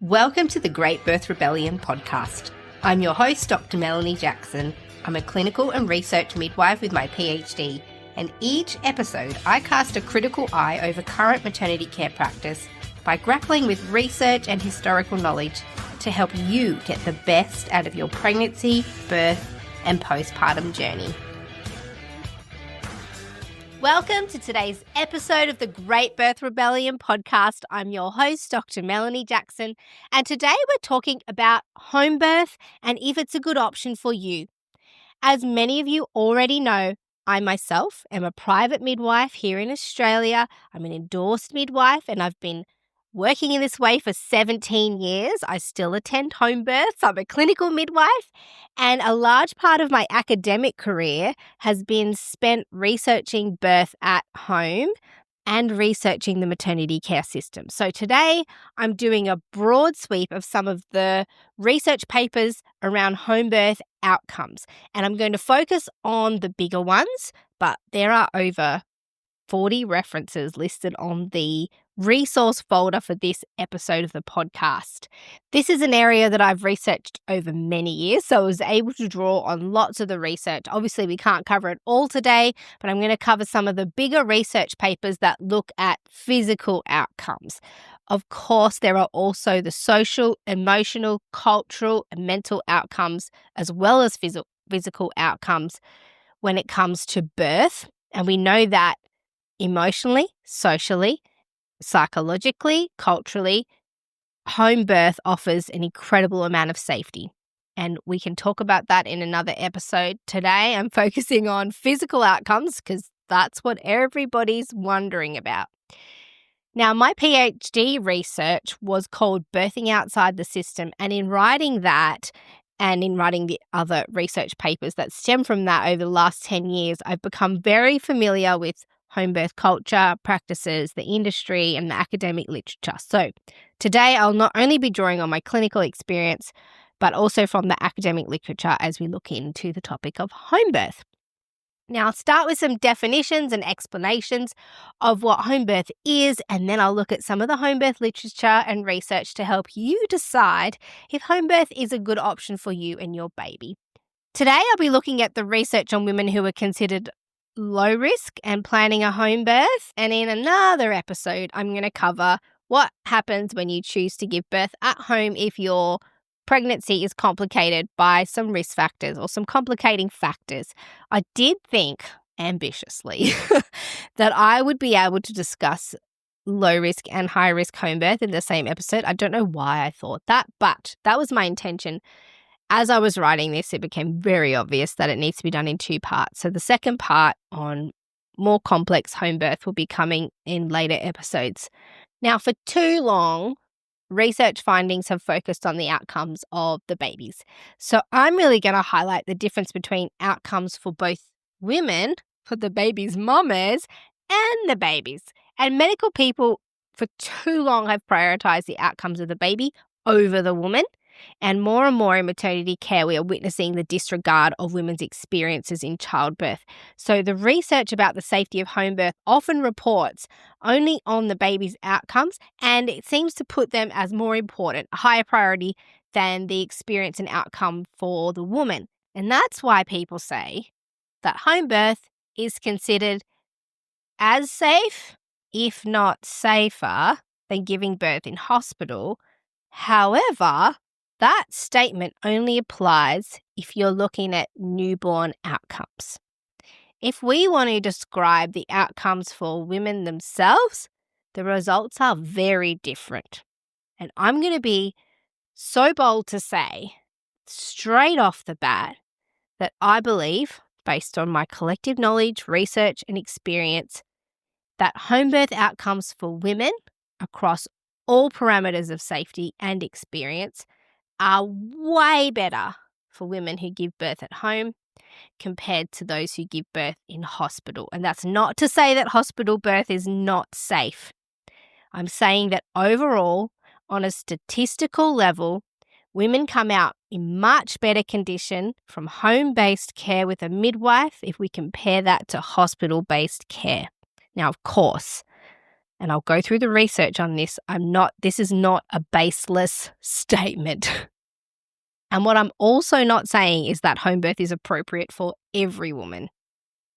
Welcome to the Great Birth Rebellion podcast. I'm your host, Dr. Melanie Jackson. I'm a clinical and research midwife with my PhD, and each episode I cast a critical eye over current maternity care practice by grappling with research and historical knowledge to help you get the best out of your pregnancy, birth, and postpartum journey. Welcome to today's episode of the Great Birth Rebellion podcast. I'm your host, Dr. Melanie Jackson, and today we're talking about home birth and if it's a good option for you. As many of you already know, I myself am a private midwife here in Australia. I'm an endorsed midwife and I've been working in this way for 17 years. I still attend home births. I'm a clinical midwife, and a large part of my academic career has been spent researching birth at home and researching the maternity care system. So today I'm doing a broad sweep of some of the research papers around home birth outcomes, and I'm going to focus on the bigger ones, but there are over 40 references listed on the resource folder for this episode of the podcast. This is an area that I've researched over many years, so I was able to draw on lots of the research. Obviously, we can't cover it all today, but I'm going to cover some of the bigger research papers that look at physical outcomes. Of course, there are also the social, emotional, cultural, and mental outcomes, as well as physical outcomes when it comes to birth. And we know that emotionally, socially, psychologically, culturally, home birth offers an incredible amount of safety. And we can talk about that in another episode. Today, I'm focusing on physical outcomes because that's what everybody's wondering about. Now, my PhD research was called Birthing Outside the System. And in writing that, and in writing the other research papers that stem from that over the last 10 years, I've become very familiar with home birth culture, practices, the industry, and the academic literature. So today I'll not only be drawing on my clinical experience, but also from the academic literature as we look into the topic of home birth. Now, I'll start with some definitions and explanations of what home birth is, and then I'll look at some of the home birth literature and research to help you decide if home birth is a good option for you and your baby. Today, I'll be looking at the research on women who are considered low risk and planning a home birth. And in another episode, I'm going to cover what happens when you choose to give birth at home if your pregnancy is complicated by some risk factors or some complicating factors. I did think ambitiously that I would be able to discuss low risk and high risk home birth in the same episode. I don't know why I thought that, but that was my intention. As I was writing this, it became very obvious that it needs to be done in two parts. So the second part on more complex home birth will be coming in later episodes. Now, for too long, research findings have focused on the outcomes of the babies. So I'm really going to highlight the difference between outcomes for both women, for the babies' mamas, and the babies. And medical people for too long have prioritized the outcomes of the baby over the woman. And more in maternity care, we are witnessing the disregard of women's experiences in childbirth. So the research about the safety of home birth often reports only on the baby's outcomes, and it seems to put them as more important, a higher priority than the experience and outcome for the woman. And that's why people say that home birth is considered as safe, if not safer, than giving birth in hospital. However, that statement only applies if you're looking at newborn outcomes. If we want to describe the outcomes for women themselves, the results are very different. And I'm going to be so bold to say, straight off the bat, that I believe, based on my collective knowledge, research, and experience, that home birth outcomes for women across all parameters of safety and experience are way better for women who give birth at home compared to those who give birth in hospital. And that's not to say that hospital birth is not safe. I'm saying that overall, on a statistical level, women come out in much better condition from home-based care with a midwife if we compare that to hospital-based care. Now, of course, and I'll go through the research on this. This is not a baseless statement. And what I'm also not saying is that home birth is appropriate for every woman.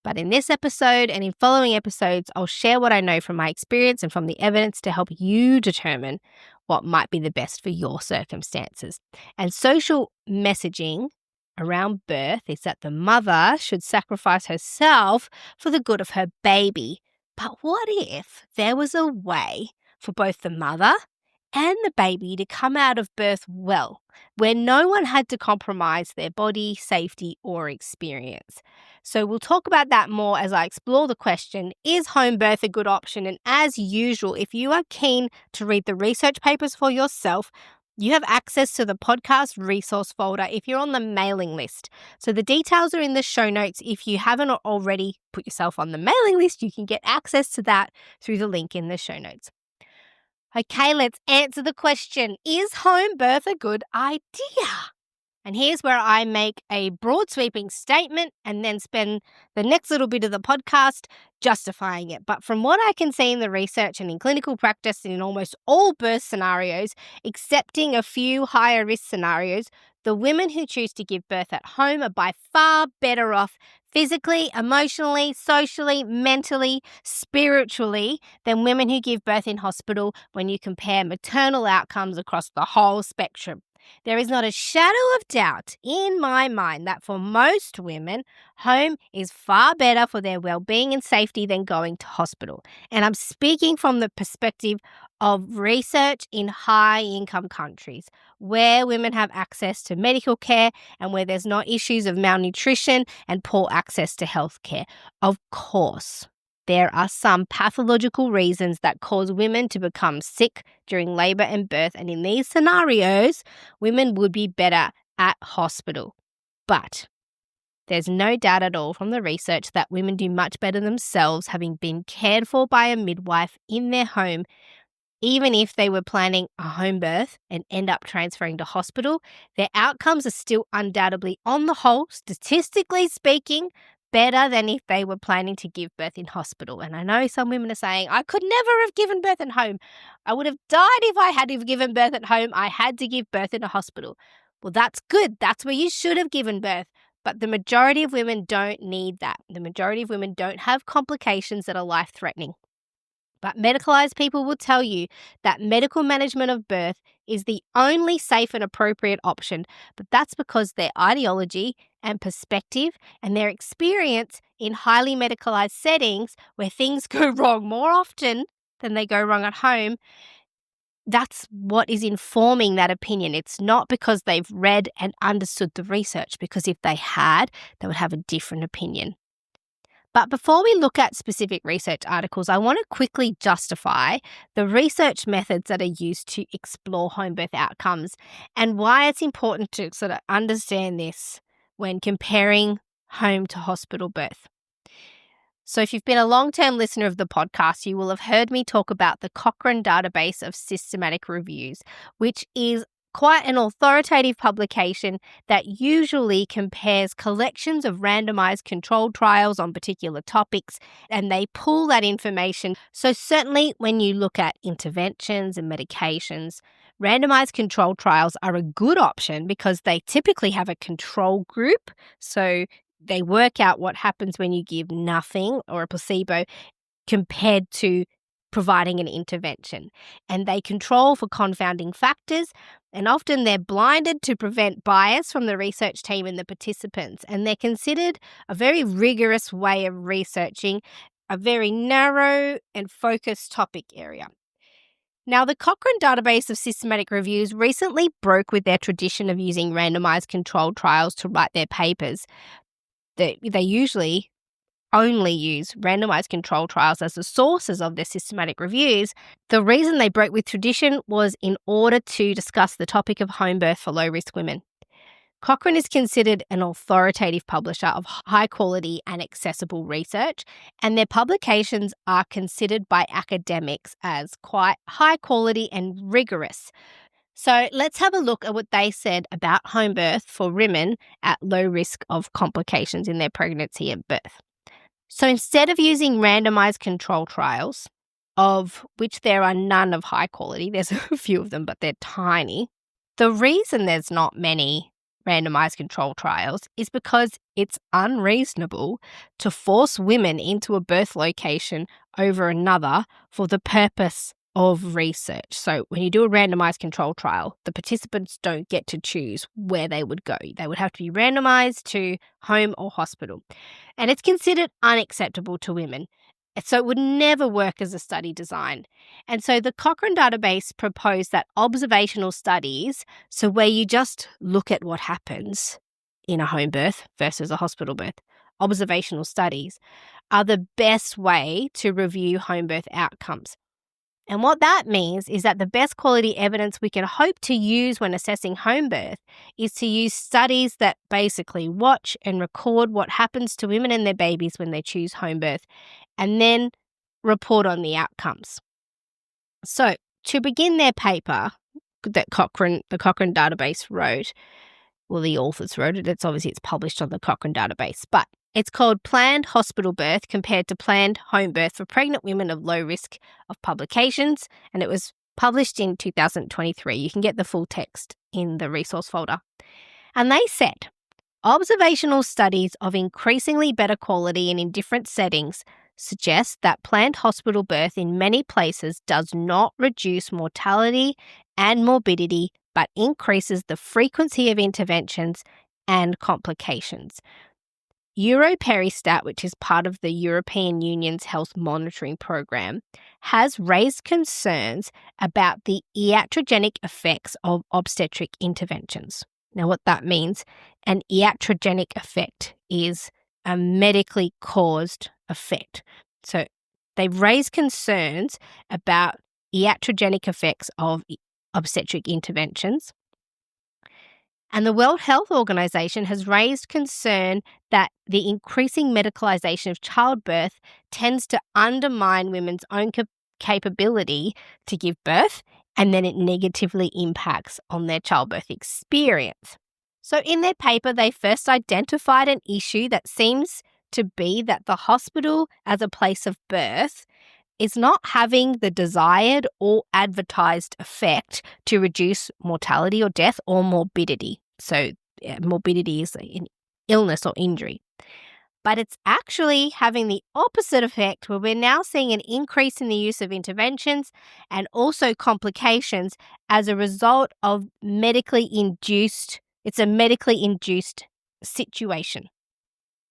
But in this episode and in following episodes, I'll share what I know from my experience and from the evidence to help you determine what might be the best for your circumstances. And social messaging around birth is that the mother should sacrifice herself for the good of her baby. But what if there was a way for both the mother and the baby to come out of birth well, where no one had to compromise their body, safety, or experience? So we'll talk about that more as I explore the question, is home birth a good option? And as usual, if you are keen to read the research papers for yourself, you have access to the podcast resource folder if you're on the mailing list. So the details are in the show notes. If you haven't already put yourself on the mailing list, you can get access to that through the link in the show notes. Okay, let's answer the question, is home birth a good idea? And here's where I make a broad sweeping statement and then spend the next little bit of the podcast justifying it. But from what I can see in the research and in clinical practice and in almost all birth scenarios, excepting a few higher risk scenarios, the women who choose to give birth at home are by far better off physically, emotionally, socially, mentally, spiritually than women who give birth in hospital when you compare maternal outcomes across the whole spectrum. There is not a shadow of doubt in my mind that for most women, home is far better for their well-being and safety than going to hospital. And I'm speaking from the perspective of research in high-income countries where women have access to medical care and where there's no issues of malnutrition and poor access to health care. Of course, there are some pathological reasons that cause women to become sick during labour and birth, and in these scenarios, women would be better at hospital. But there's no doubt at all from the research that women do much better themselves having been cared for by a midwife in their home, even if they were planning a home birth and end up transferring to hospital. Their outcomes are still undoubtedly, on the whole, statistically speaking, better than if they were planning to give birth in hospital. And I know some women are saying, I could never have given birth at home. I would have died if I had have given birth at home. I had to give birth in a hospital. Well, that's good. That's where you should have given birth. But the majority of women don't need that. The majority of women don't have complications that are life-threatening. But medicalized people will tell you that medical management of birth is the only safe and appropriate option, but that's because their ideology and perspective and their experience in highly medicalized settings where things go wrong more often than they go wrong at home, that's what is informing that opinion. It's not because they've read and understood the research, because if they had, they would have a different opinion. But before we look at specific research articles, I want to quickly justify the research methods that are used to explore home birth outcomes and why it's important to sort of understand this when comparing home to hospital birth. So if you've been a long-term listener of the podcast, you will have heard me talk about the Cochrane database of systematic reviews, which is quite an authoritative publication that usually compares collections of randomized controlled trials on particular topics, and they pull that information. So certainly when you look at interventions and medications, randomized controlled trials are a good option because they typically have a control group. So they work out what happens when you give nothing or a placebo compared to providing an intervention. And they control for confounding factors, and often they're blinded to prevent bias from the research team and the participants. And they're considered a very rigorous way of researching a very narrow and focused topic area. Now, the Cochrane database of systematic reviews recently broke with their tradition of using randomized controlled trials to write their papers. They usually only use randomized control trials as the sources of their systematic reviews. The reason they broke with tradition was in order to discuss the topic of home birth for low-risk women. Cochrane is considered an authoritative publisher of high-quality and accessible research, and their publications are considered by academics as quite high-quality and rigorous. So let's have a look at what they said about home birth for women at low risk of complications in their pregnancy and birth. So instead of using randomized control trials, of which there are none of high quality. There's a few of them, but they're tiny. The reason there's not many randomized control trials is because it's unreasonable to force women into a birth location over another for the purpose of research. So when you do a randomized control trial, the participants don't get to choose where they would go. They would have to be randomized to home or hospital. And it's considered unacceptable to women. So it would never work as a study design. And so the Cochrane database proposed that observational studies, so where you just look at what happens in a home birth versus a hospital birth, observational studies are the best way to review home birth outcomes. And what that means is that the best quality evidence we can hope to use when assessing home birth is to use studies that basically watch and record what happens to women and their babies when they choose home birth, and then report on the outcomes. So, to begin their paper that the Cochrane database wrote, well, the authors wrote it. It's published on the Cochrane database, but it's called Planned Hospital Birth Compared to Planned Home Birth for Pregnant Women of Low Risk of Publications, and it was published in 2023. You can get the full text in the resource folder. And they said, observational studies of increasingly better quality and in different settings suggest that planned hospital birth in many places does not reduce mortality and morbidity, but increases the frequency of interventions and complications. Europeristat, which is part of the European Union's health monitoring program, has raised concerns about the iatrogenic effects of obstetric interventions. Now, what that means, an iatrogenic effect is a medically caused effect. So they've raised concerns about iatrogenic effects of obstetric interventions. And the World Health Organization has raised concern that the increasing medicalization of childbirth tends to undermine women's own capability to give birth, and then it negatively impacts on their childbirth experience. So in their paper, they first identified an issue that seems to be that the hospital as a place of birth is not having the desired or advertised effect to reduce mortality or death or morbidity. So morbidity is an illness or injury. But it's actually having the opposite effect, where we're now seeing an increase in the use of interventions and also complications as a result of it's a medically induced situation.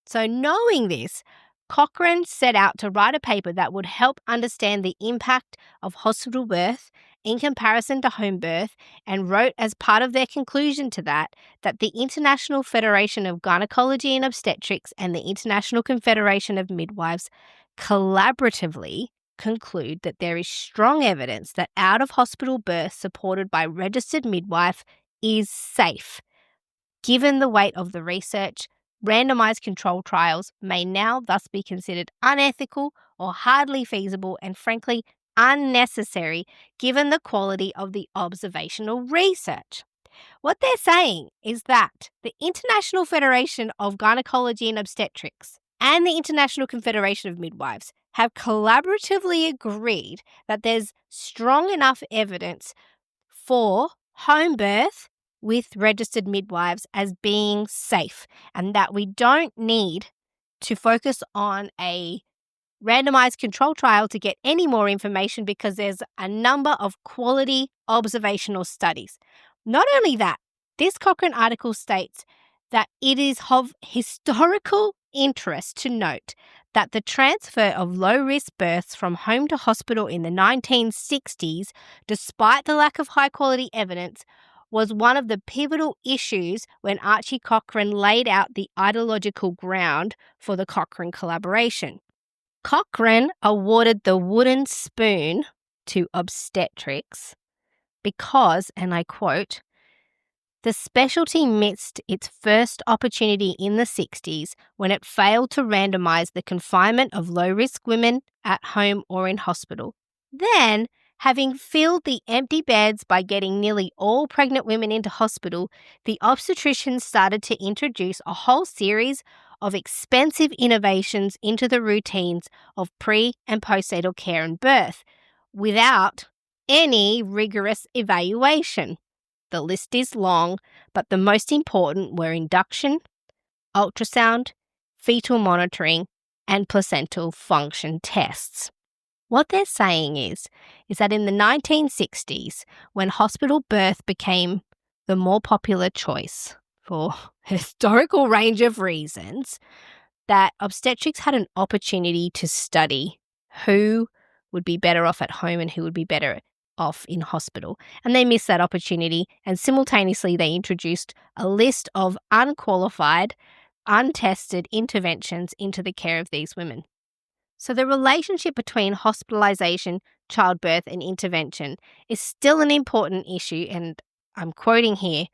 So knowing this, Cochrane set out to write a paper that would help understand the impact of hospital birth in comparison to home birth, and wrote as part of their conclusion to that the International Federation of Gynecology and Obstetrics and the International Confederation of Midwives collaboratively conclude that there is strong evidence that out-of-hospital birth supported by registered midwife is safe. Given the weight of the research, randomized control trials may now thus be considered unethical or hardly feasible, and frankly unnecessary given the quality of the observational research. What they're saying is that the International Federation of Gynecology and Obstetrics and the International Confederation of Midwives have collaboratively agreed that there's strong enough evidence for home birth with registered midwives as being safe, and that we don't need to focus on a randomized control trial to get any more information, because there's a number of quality observational studies. Not only that, this Cochrane article states that it is of historical interest to note that the transfer of low-risk births from home to hospital in the 1960s, despite the lack of high-quality evidence, was one of the pivotal issues when Archie Cochrane laid out the ideological ground for the Cochrane collaboration. Cochrane awarded the wooden spoon to obstetrics because, and I quote, the specialty missed its first opportunity in the 60s when it failed to randomize the confinement of low-risk women at home or in hospital. Then, having filled the empty beds by getting nearly all pregnant women into hospital, the obstetricians started to introduce a whole series of expensive innovations into the routines of pre- and postnatal care and birth without any rigorous evaluation. The list is long, but the most important were induction, ultrasound, fetal monitoring, and placental function tests. What they're saying is that in the 1960s, when hospital birth became the more popular choice for a historical range of reasons, that obstetrics had an opportunity to study who would be better off at home and who would be better off in hospital. And they missed that opportunity, and simultaneously they introduced a list of unqualified, untested interventions into the care of these women. So the relationship between hospitalization, childbirth, and intervention is still an important issue, and I'm quoting here,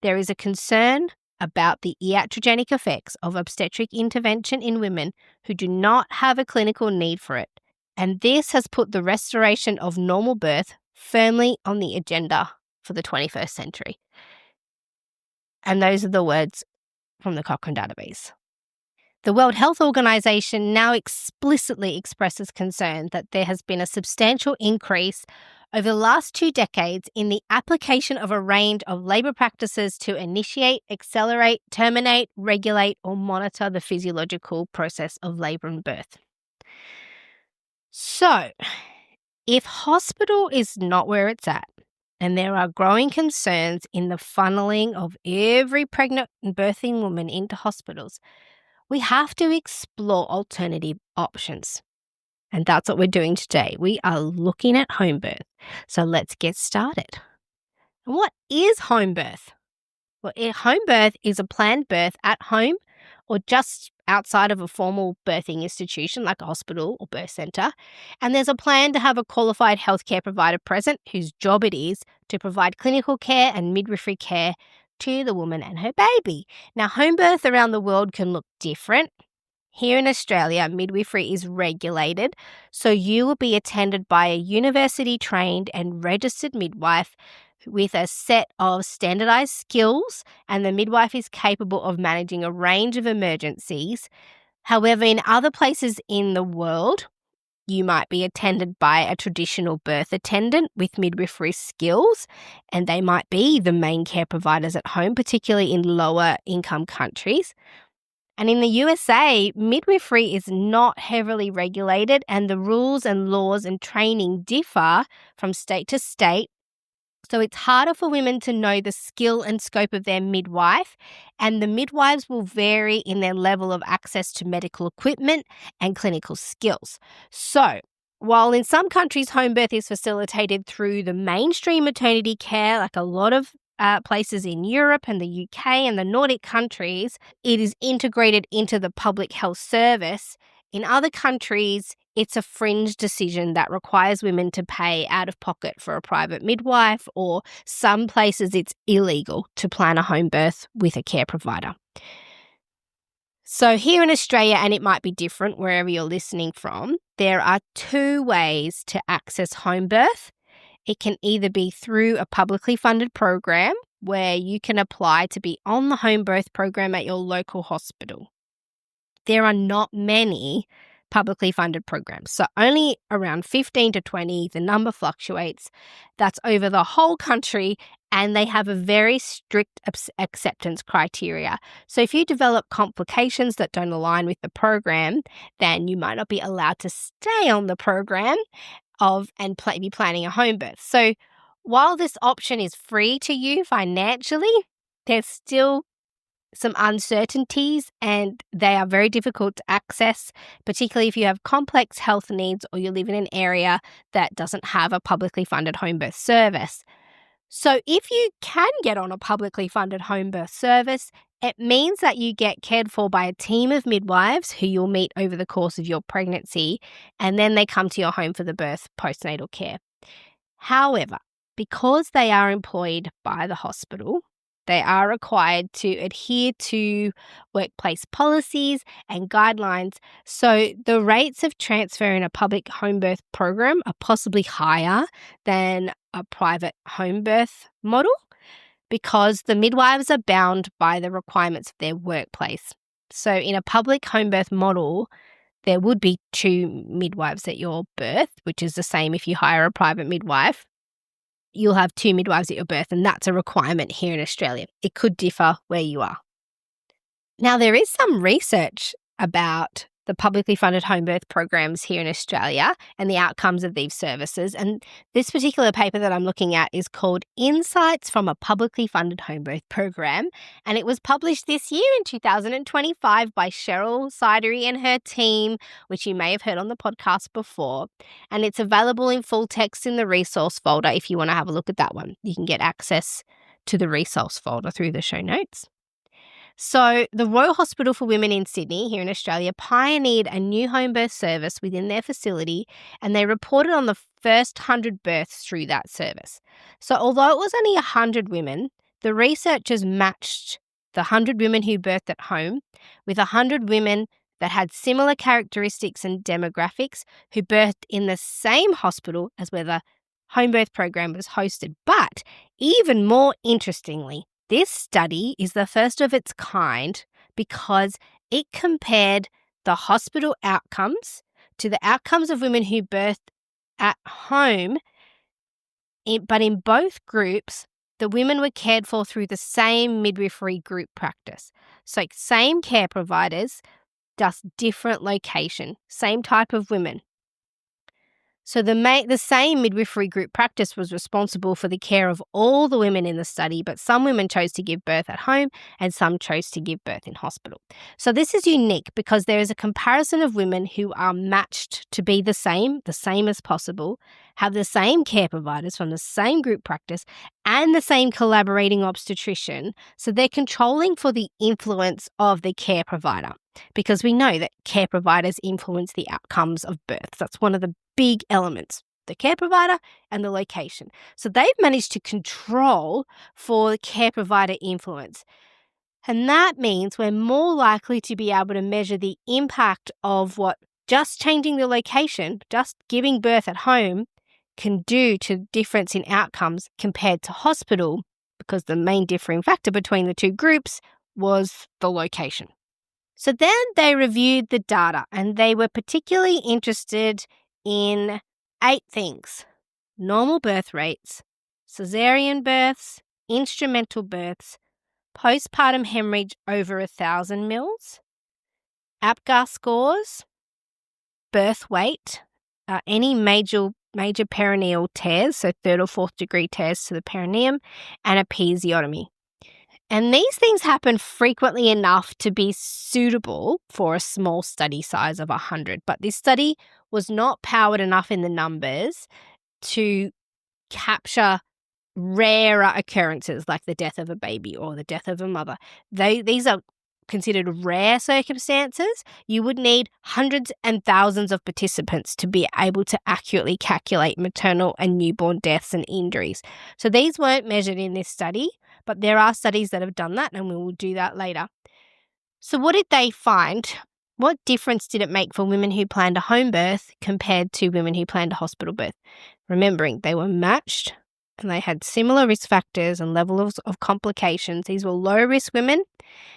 there is a concern about the iatrogenic effects of obstetric intervention in women who do not have a clinical need for it, and this has put the restoration of normal birth firmly on the agenda for the 21st century. And those are the words from the Cochrane database. The World Health Organization now explicitly expresses concern that there has been a substantial increase over the last 2 decades in the application of a range of labour practices to initiate, accelerate, terminate, regulate, or monitor the physiological process of labour and birth. So, if hospital is not where it's at, and there are growing concerns in the funneling of every pregnant and birthing woman into hospitals, we have to explore alternative options. And that's what we're doing today. We are looking at home birth. So let's get started. And what is home birth? Well, home birth is a planned birth at home or just outside of a formal birthing institution like a hospital or birth centre. And there's a plan to have a qualified healthcare provider present whose job it is to provide clinical care and midwifery care to the woman and her baby. Now, home birth around the world can look different. Here in Australia, midwifery is regulated, so you will be attended by a university-trained and registered midwife with a set of standardised skills, and the midwife is capable of managing a range of emergencies. However, in other places in the world, you might be attended by a traditional birth attendant with midwifery skills, and they might be the main care providers at home, particularly in lower income countries. And in the USA, midwifery is not heavily regulated, and the rules and laws and training differ from state to state. So it's harder for women to know the skill and scope of their midwife, and the midwives will vary in their level of access to medical equipment and clinical skills. So while in some countries home birth is facilitated through the mainstream maternity care, like a lot of places in Europe and the UK and the Nordic countries, it is integrated into the public health service. In other countries, it's a fringe decision that requires women to pay out of pocket for a private midwife, or some places it's illegal to plan a home birth with a care provider. So here in Australia, and it might be different wherever you're listening from, there are 2 ways to access home birth. It can either be through a publicly funded program where you can apply to be on the home birth program at your local hospital. There are not many publicly funded programs, so only around 15 to 20, the number fluctuates. That's over the whole country, and they have a very strict acceptance criteria. So if you develop complications that don't align with the program, then you might not be allowed to stay on the program be planning a home birth. So while this option is free to you financially, there's still some uncertainties, and they are very difficult to access, particularly if you have complex health needs or you live in an area that doesn't have a publicly funded home birth service. So if you can get on a publicly funded home birth service, it means that you get cared for by a team of midwives who you'll meet over the course of your pregnancy, and then they come to your home for the birth postnatal care. However, because they are employed by the hospital, they are required to adhere to workplace policies and guidelines. So the rates of transfer in a public home birth program are possibly higher than a private home birth model, because the midwives are bound by the requirements of their workplace. So in a public home birth model, there would be 2 midwives at your birth, which is the same if you hire a private midwife. You'll have 2 midwives at your birth, and that's a requirement here in Australia. It could differ where you are. Now, there is some research about the publicly funded home birth programs here in Australia and the outcomes of these services. And this particular paper that I'm looking at is called Insights from a Publicly Funded Home Birth Program. And it was published this year in 2025 by Cheryl Sidery and her team, which you may have heard on the podcast before. And it's available in full text in the resource folder if you want to have a look at that one. You can get access to the resource folder through the show notes. So the Royal Hospital for Women in Sydney here in Australia pioneered a new home birth service within their facility, and they reported on the first 100 births through that service. So although it was only 100 women, the researchers matched the 100 women who birthed at home with 100 women that had similar characteristics and demographics who birthed in the same hospital as where the home birth program was hosted. But even more interestingly, this study is the first of its kind because it compared the hospital outcomes to the outcomes of women who birthed at home, but in both groups, the women were cared for through the same midwifery group practice. So same care providers, just different location, same type of women. So the same midwifery group practice was responsible for the care of all the women in the study, but some women chose to give birth at home and some chose to give birth in hospital. So this is unique because there is a comparison of women who are matched to be the same as possible, have the same care providers from the same group practice and the same collaborating obstetrician. So they're controlling for the influence of the care provider because we know that care providers influence the outcomes of births. That's one of the big elements, the care provider and the location. So they've managed to control for care provider influence. And that means we're more likely to be able to measure the impact of what just changing the location, just giving birth at home can do to difference in outcomes compared to hospital, because the main differing factor between the two groups was the location. So then they reviewed the data and they were particularly interested in 8 things: normal birth rates, caesarean births, instrumental births, postpartum hemorrhage over 1,000 mils, APGAR scores, birth weight, any major perineal tears, so 3rd or 4th degree tears to the perineum, and episiotomy. And these things happen frequently enough to be suitable for a small study size of 100. But this study was not powered enough in the numbers to capture rarer occurrences like the death of a baby or the death of a mother. These are considered rare circumstances. You would need hundreds and thousands of participants to be able to accurately calculate maternal and newborn deaths and injuries. So these weren't measured in this study, but there are studies that have done that, and we will do that later. So what did they find? What difference did it make for women who planned a home birth compared to women who planned a hospital birth? Remembering they were matched and they had similar risk factors and levels of complications. These were low-risk women,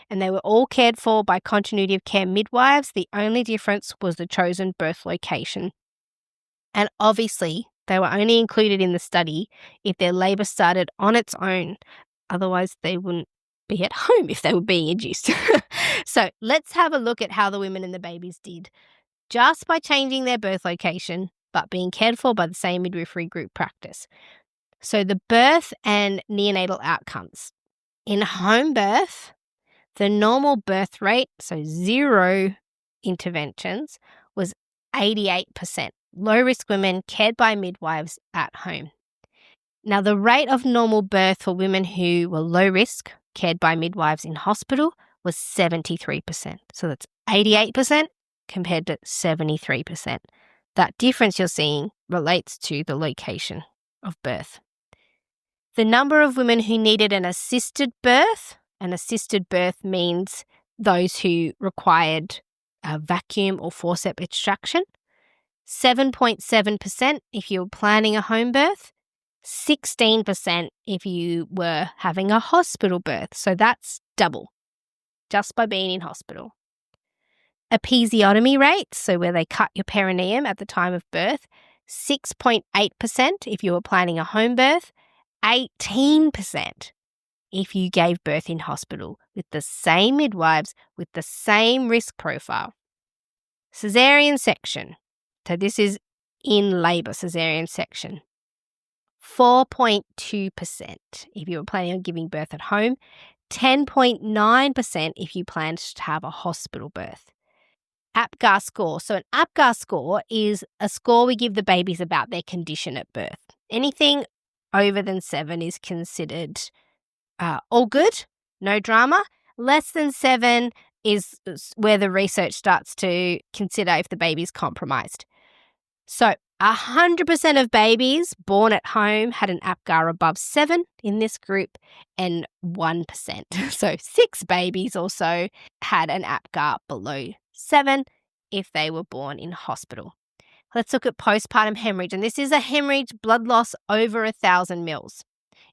and they were all cared for by continuity of care midwives. The only difference was the chosen birth location. And obviously, they were only included in the study if their labour started on its own. Otherwise, they wouldn't be at home if they were being induced. So let's have a look at how the women and the babies did just by changing their birth location, but being cared for by the same midwifery group practice. So the birth and neonatal outcomes. In home birth, the normal birth rate, so 0 interventions, was 88%. Low-risk women cared by midwives at home. Now, the rate of normal birth for women who were low risk, cared by midwives in hospital, was 73%. So that's 88% compared to 73%. That difference you're seeing relates to the location of birth. The number of women who needed an assisted birth means those who required a vacuum or forceps extraction, 7.7% if you were planning a home birth, 16% if you were having a hospital birth. So that's double just by being in hospital. episiotomy rate, so where they cut your perineum at the time of birth, 6.8% if you were planning a home birth, 18% if you gave birth in hospital with the same midwives, with the same risk profile. Caesarean section, so this is in labour, caesarean section, 4.2% if you were planning on giving birth at home, 10.9% if you planned to have a hospital birth. APGAR score. So an APGAR score is a score we give the babies about their condition at birth. Anything over than 7 is considered all good, no drama. Less than 7 is where the research starts to consider if the baby's compromised. So 100% of babies born at home had an APGAR above 7 in this group, and 1%. So 6 babies also had an APGAR below 7 if they were born in hospital. Let's look at postpartum hemorrhage, and this is a hemorrhage blood loss over 1,000 mils.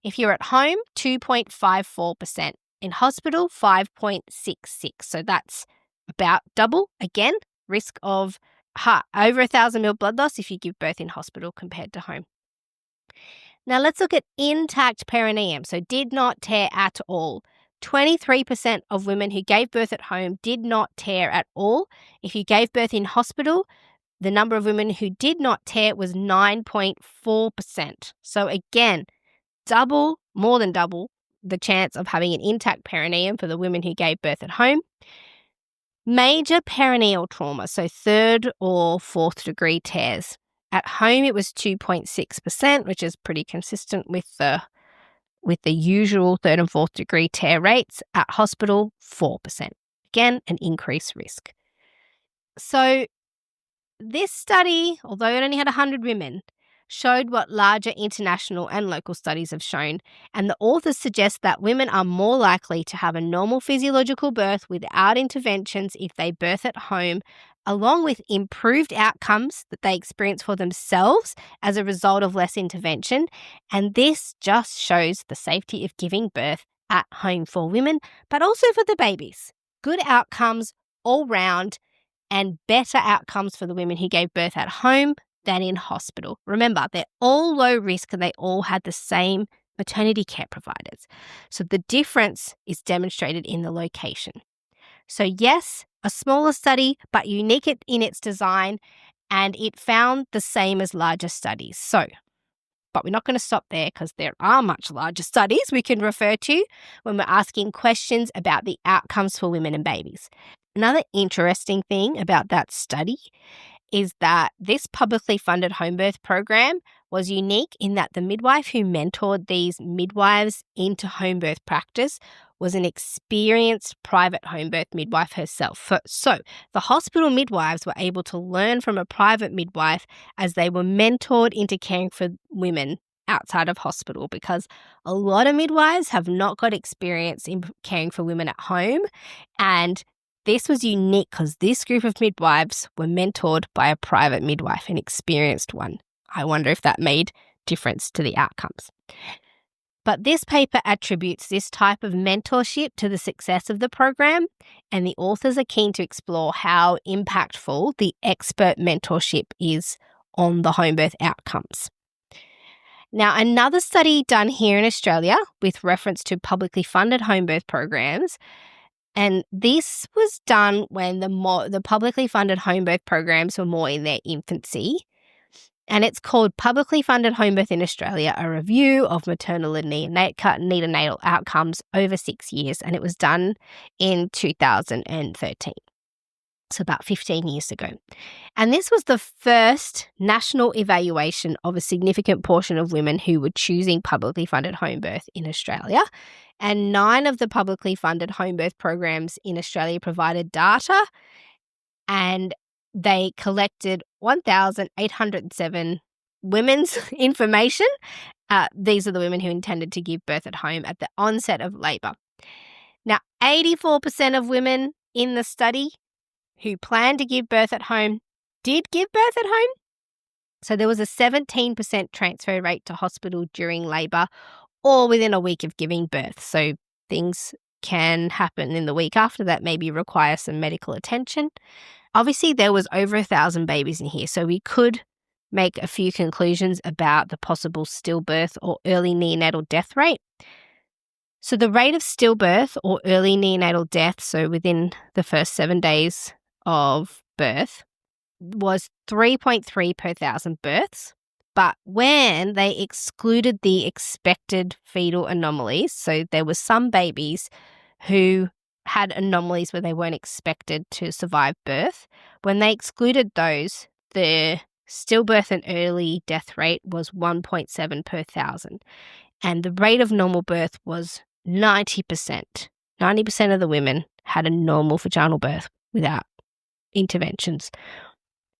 If you're at home, 2.54%. In hospital, 5.66%. So that's about double, again, risk of over 1,000 mil blood loss if you give birth in hospital compared to home. Now let's look at intact perineum, so did not tear at all. 23% of women who gave birth at home did not tear at all. If you gave birth in hospital, the number of women who did not tear was 9.4%. So again, more than double the chance of having an intact perineum for the women who gave birth at home. Major perineal trauma, so 3rd or 4th degree tears. At home, it was 2.6%, which is pretty consistent with the usual 3rd and 4th degree tear rates. At hospital, 4%. Again, an increased risk. So this study, although it only had 100 women, showed what larger international and local studies have shown, and the authors suggest that women are more likely to have a normal physiological birth without interventions if they birth at home, along with improved outcomes that they experience for themselves as a result of less intervention. And this just shows the safety of giving birth at home for women, but also for the babies. Good outcomes all round, and better outcomes for the women who gave birth at home than in hospital. Remember, they're all low risk and they all had the same maternity care providers. So the difference is demonstrated in the location. So yes, a smaller study, but unique in its design, and it found the same as larger studies. But we're not going to stop there, because there are much larger studies we can refer to when we're asking questions about the outcomes for women and babies. Another interesting thing about that study is that this publicly funded home birth program was unique in that the midwife who mentored these midwives into home birth practice was an experienced private home birth midwife herself. So the hospital midwives were able to learn from a private midwife as they were mentored into caring for women outside of hospital, because a lot of midwives have not got experience in caring for women at home, and this was unique because this group of midwives were mentored by a private midwife, an experienced one. I wonder if that made difference to the outcomes. But this paper attributes this type of mentorship to the success of the program, and the authors are keen to explore how impactful the expert mentorship is on the home birth outcomes. Now, another study done here in Australia with reference to publicly funded home birth programs, and this was done when the publicly funded home birth programs were more in their infancy. And it's called Publicly Funded Home Birth in Australia, a review of maternal and neonatal outcomes over 6 years. And it was done in 2013. So about 15 years ago. And this was the first national evaluation of a significant portion of women who were choosing publicly funded home birth in Australia. And 9 of the publicly funded home birth programs in Australia provided data, and they collected 1,807 women's information. These are the women who intended to give birth at home at the onset of labour. Now, 84% of women in the study who planned to give birth at home did give birth at home. So there was a 17% transfer rate to hospital during labour or within a week of giving birth. So things can happen in the week after that, maybe require some medical attention. Obviously, there was over 1,000 babies in here, so we could make a few conclusions about the possible stillbirth or early neonatal death rate. So the rate of stillbirth or early neonatal death, so within the first 7 days of birth, was 3.3 per 1,000 births. But when they excluded the expected fetal anomalies, so there were some babies who had anomalies where they weren't expected to survive birth, when they excluded those, the stillbirth and early death rate was 1.7 per 1,000. And the rate of normal birth was 90%. 90% of the women had a normal vaginal birth without interventions.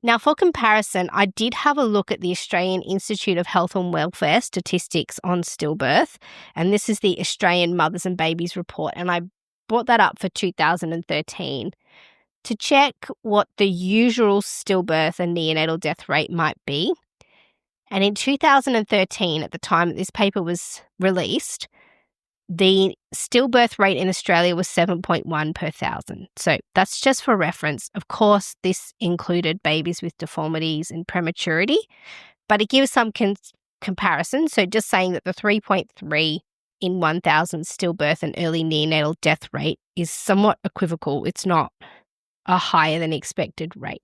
Now, for comparison, I did have a look at the Australian Institute of Health and Welfare statistics on stillbirth, and this is the Australian Mothers and Babies report, and I brought that up for 2013 to check what the usual stillbirth and neonatal death rate might be. And in 2013, at the time that this paper was released, the stillbirth rate in Australia was 7.1 per 1,000. So that's just for reference. Of course, this included babies with deformities and prematurity, but it gives some comparison. So just saying that the 3.3 in 1,000 stillbirth and early neonatal death rate is somewhat equivocal. It's not a higher than expected rate.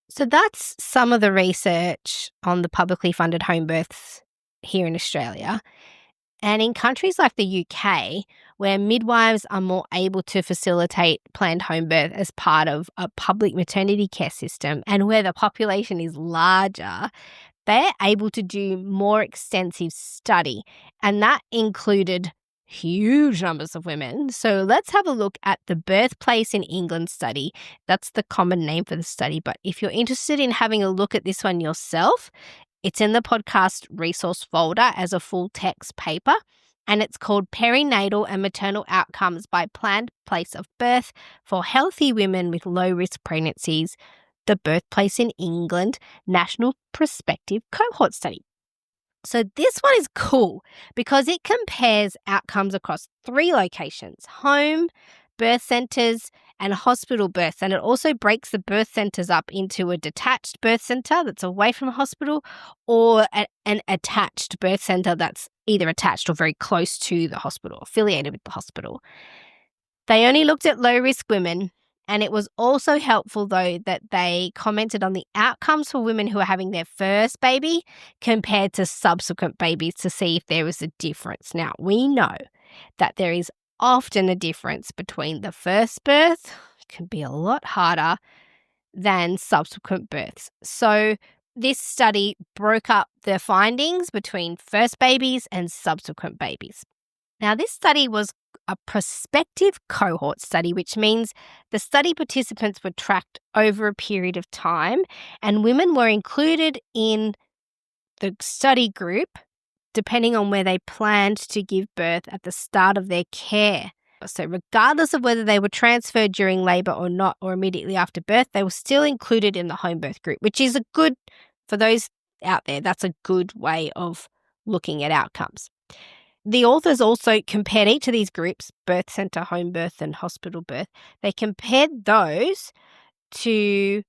So that's some of the research on the publicly funded home births here in Australia. And in countries like the UK, where midwives are more able to facilitate planned home birth as part of a public maternity care system, and where the population is larger, they're able to do more extensive study. And that included huge numbers of women. So let's have a look at the Birthplace in England study. That's the common name for the study. But if you're interested in having a look at this one yourself, it's in the podcast resource folder as a full text paper, and it's called Perinatal and Maternal Outcomes by Planned Place of Birth for Healthy Women with Low-Risk Pregnancies, the Birthplace in England National Prospective Cohort Study. So this one is cool because it compares outcomes across 3 locations: home, birth centres, and hospital births. And it also breaks the birth centres up into a detached birth centre that's away from a hospital, or an attached birth centre that's either attached or very close to the hospital, affiliated with the hospital. They only looked at low-risk women, and it was also helpful, though, that they commented on the outcomes for women who are having their first baby compared to subsequent babies to see if there was a difference. Now, we know that there is often a difference between the first birth. It can be a lot harder than subsequent births. So this study broke up the findings between first babies and subsequent babies. Now, this study was a prospective cohort study, which means the study participants were tracked over a period of time, and women were included in the study group depending on where they planned to give birth at the start of their care. So regardless of whether they were transferred during labour or not, or immediately after birth, they were still included in the home birth group, which is for those out there, that's a good way of looking at outcomes. The authors also compared each of these groups, birth centre, home birth and hospital birth, they compared those to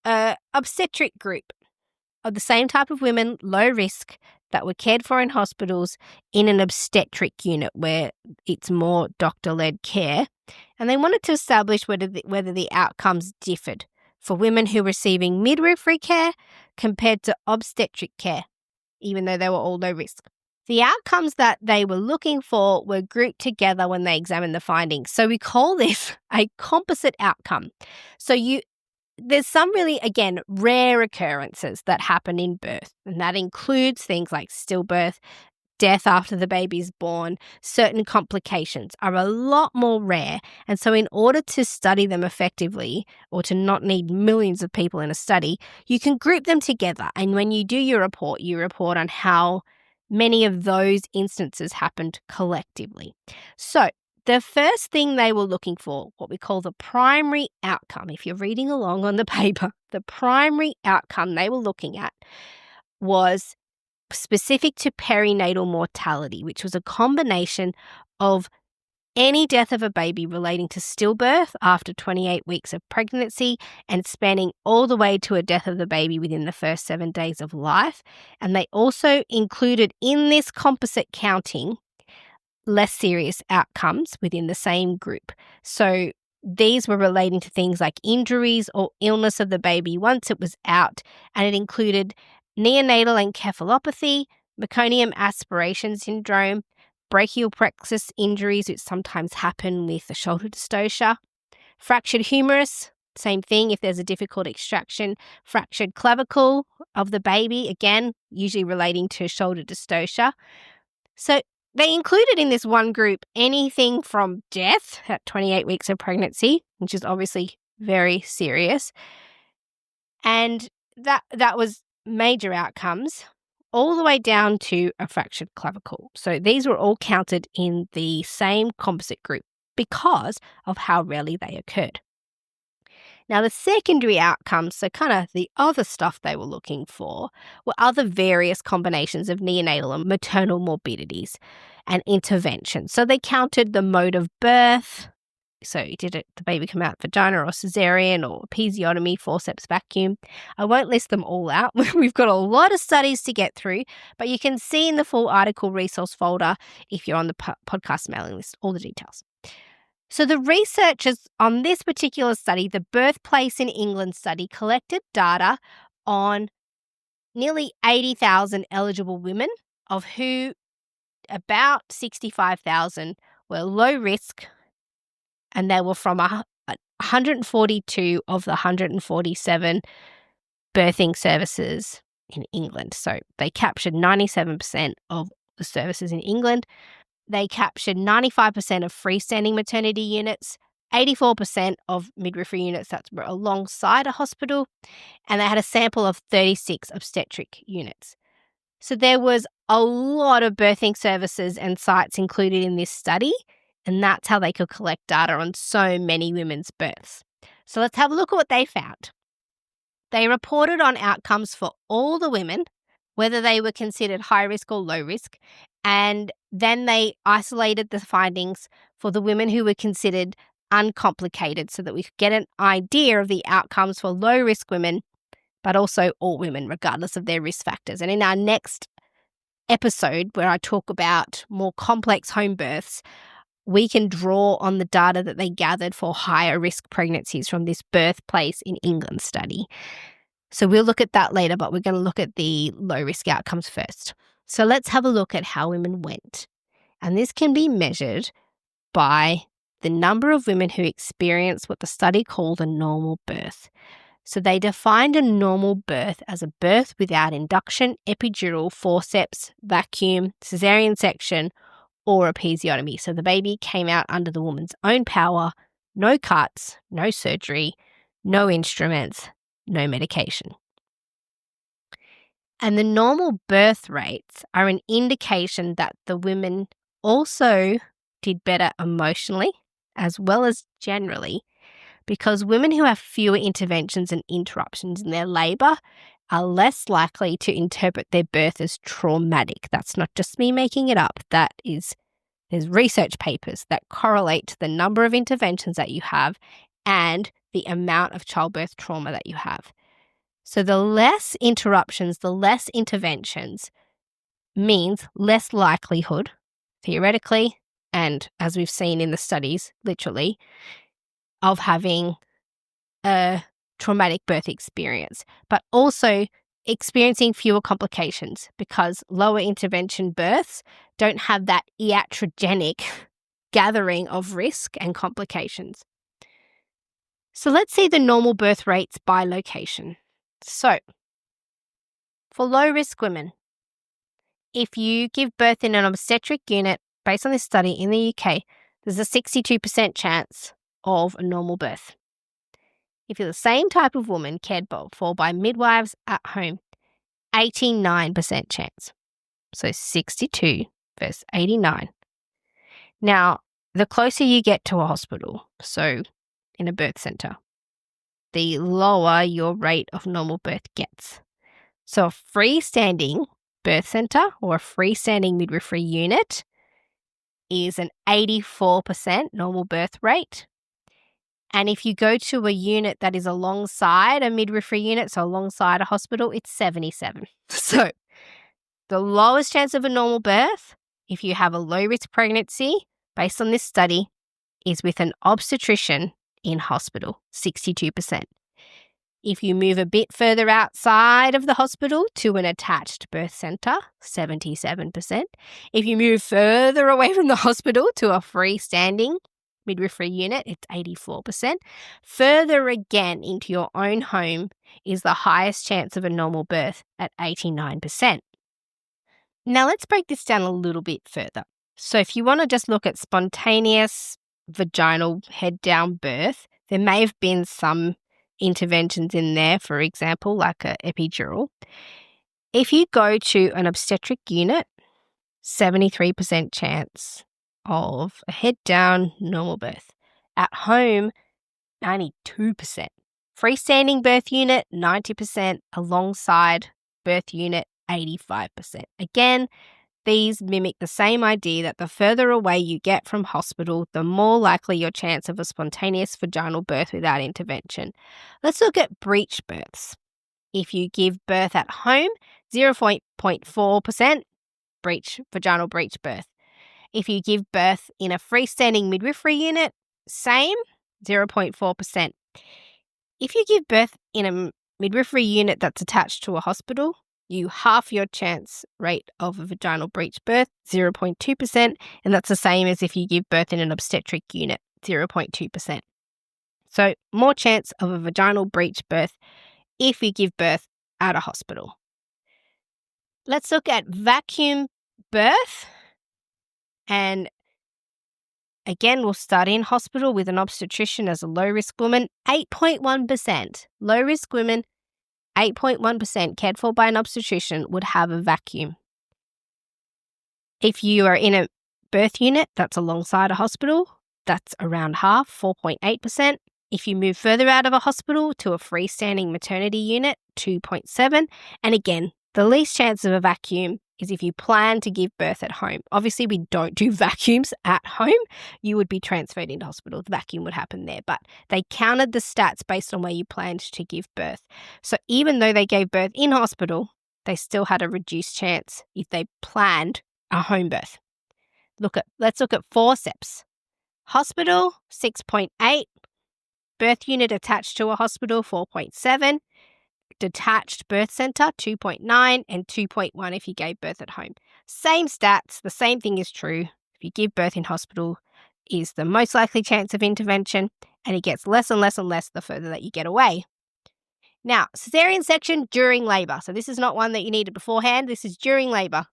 an obstetric group of the same type of women, low risk, that were cared for in hospitals in an obstetric unit where it's more doctor-led care. And they wanted to establish whether the outcomes differed for women who were receiving midwifery care compared to obstetric care, even though they were all low risk. The outcomes that they were looking for were grouped together when they examined the findings. So we call this a composite outcome. So there's some really, again, rare occurrences that happen in birth, and that includes things like stillbirth, death after the baby's born. Certain complications are a lot more rare, and so in order to study them effectively, or to not need millions of people in a study, you can group them together, and when you do your report, you report on how many of those instances happened collectively. So the first thing they were looking for, what we call the primary outcome, if you're reading along on the paper, the primary outcome they were looking at was specific to perinatal mortality, which was a combination of any death of a baby relating to stillbirth after 28 weeks of pregnancy and spanning all the way to a death of the baby within the first 7 days of life. And they also included in this composite counting less serious outcomes within the same group. So these were relating to things like injuries or illness of the baby once it was out, and it included neonatal encephalopathy, meconium aspiration syndrome, brachial plexus injuries, which sometimes happen with the shoulder dystocia, fractured humerus, same thing if there's a difficult extraction, fractured clavicle of the baby, again, usually relating to shoulder dystocia. So they included in this one group anything from death at 28 weeks of pregnancy, which is obviously very serious, and that was major outcomes, all the way down to a fractured clavicle. So these were all counted in the same composite group because of how rarely they occurred. Now, the secondary outcomes, so kind of the other stuff they were looking for, were other various combinations of neonatal and maternal morbidities and interventions. So they counted the mode of birth. So did the baby come out vagina or cesarean or episiotomy, forceps vacuum? I won't list them all out. We've got a lot of studies to get through, but you can see in the full article resource folder, if you're on the podcast mailing list, all the details. So the researchers on this particular study, the Birthplace in England study, collected data on nearly 80,000 eligible women, of who about 65,000 were low risk, and they were from 142 of the 147 birthing services in England. So they captured 97% of the services in England. They captured 95% of freestanding maternity units, 84% of midwifery units that were alongside a hospital, and they had a sample of 36 obstetric units. So there was a lot of birthing services and sites included in this study, and that's how they could collect data on so many women's births. So let's have a look at what they found. They reported on outcomes for all the women, whether they were considered high risk or low risk, and then they isolated the findings for the women who were considered uncomplicated so that we could get an idea of the outcomes for low-risk women, but also all women, regardless of their risk factors. And in our next episode, where I talk about more complex home births, we can draw on the data that they gathered for higher risk pregnancies from this Birthplace in England study. So we'll look at that later, but we're going to look at the low-risk outcomes first. So let's have a look at how women went. And this can be measured by the number of women who experienced what the study called a normal birth. So they defined a normal birth as a birth without induction, epidural, forceps, vacuum, cesarean section, or episiotomy. So the baby came out under the woman's own power, no cuts, no surgery, no instruments, no medication. And the normal birth rates are an indication that the women also did better emotionally as well as generally, because women who have fewer interventions and interruptions in their labour are less likely to interpret their birth as traumatic. That's not just me making it up. There's research papers that correlate to the number of interventions that you have and the amount of childbirth trauma that you have. So the less interruptions, the less interventions means less likelihood, theoretically, and as we've seen in the studies, literally, of having a traumatic birth experience, but also experiencing fewer complications because lower intervention births don't have that iatrogenic gathering of risk and complications. So let's see the normal birth rates by location. So, for low-risk women, if you give birth in an obstetric unit, based on this study in the UK, there's a 62% chance of a normal birth. If you're the same type of woman cared for by midwives at home, 89% chance. So 62 versus 89. Now, the closer you get to a hospital, so in a birth centre, the lower your rate of normal birth gets. So a freestanding birth centre or a freestanding midwifery unit is an 84% normal birth rate. And if you go to a unit that is alongside a midwifery unit, so alongside a hospital, it's 77. So the lowest chance of a normal birth, if you have a low-risk pregnancy, based on this study, is with an obstetrician in hospital, 62%. If you move a bit further outside of the hospital to an attached birth centre, 77%. If you move further away from the hospital to a freestanding midwifery unit, it's 84%. Further again into your own home is the highest chance of a normal birth at 89%. Now let's break this down a little bit further. So if you want to just look at spontaneous vaginal head down birth, there may have been some interventions in there, for example, like an epidural. If you go to an obstetric unit, 73% chance of a head down normal birth. At home, 92%. Freestanding birth unit, 90%. Alongside birth unit, 85%. Again, these mimic the same idea that the further away you get from hospital, the more likely your chance of a spontaneous vaginal birth without intervention. Let's look at breech births. If you give birth at home, 0.4% vaginal breech birth. If you give birth in a freestanding midwifery unit, same, 0.4%. If you give birth in a midwifery unit that's attached to a hospital, you half your chance rate of a vaginal breech birth, 0.2%, and that's the same as if you give birth in an obstetric unit, 0.2%. So more chance of a vaginal breech birth if you give birth at a hospital. Let's look at vacuum birth. And again, we'll start in hospital with an obstetrician as a low-risk woman, 8.1%. Low-risk women, 8.1% cared for by an obstetrician would have a vacuum. If you are in a birth unit that's alongside a hospital, that's around half, 4.8%. If you move further out of a hospital to a freestanding maternity unit, 2.7%. And again, the least chance of a vacuum is if you plan to give birth at home. Obviously, we don't do vacuums at home. You would be transferred into hospital. The vacuum would happen there. But they counted the stats based on where you planned to give birth. So even though they gave birth in hospital, they still had a reduced chance if they planned a home birth. Let's look at forceps. Hospital, 6.8. Birth unit attached to a hospital, 4.7. Detached birth centre, 2.9, and 2.1 if you gave birth at home. Same stats, the same thing is true. If you give birth in hospital is the most likely chance of intervention, and it gets less and less and less the further that you get away. Now, cesarean section during labour. So this is not one that you needed beforehand. This is during labour.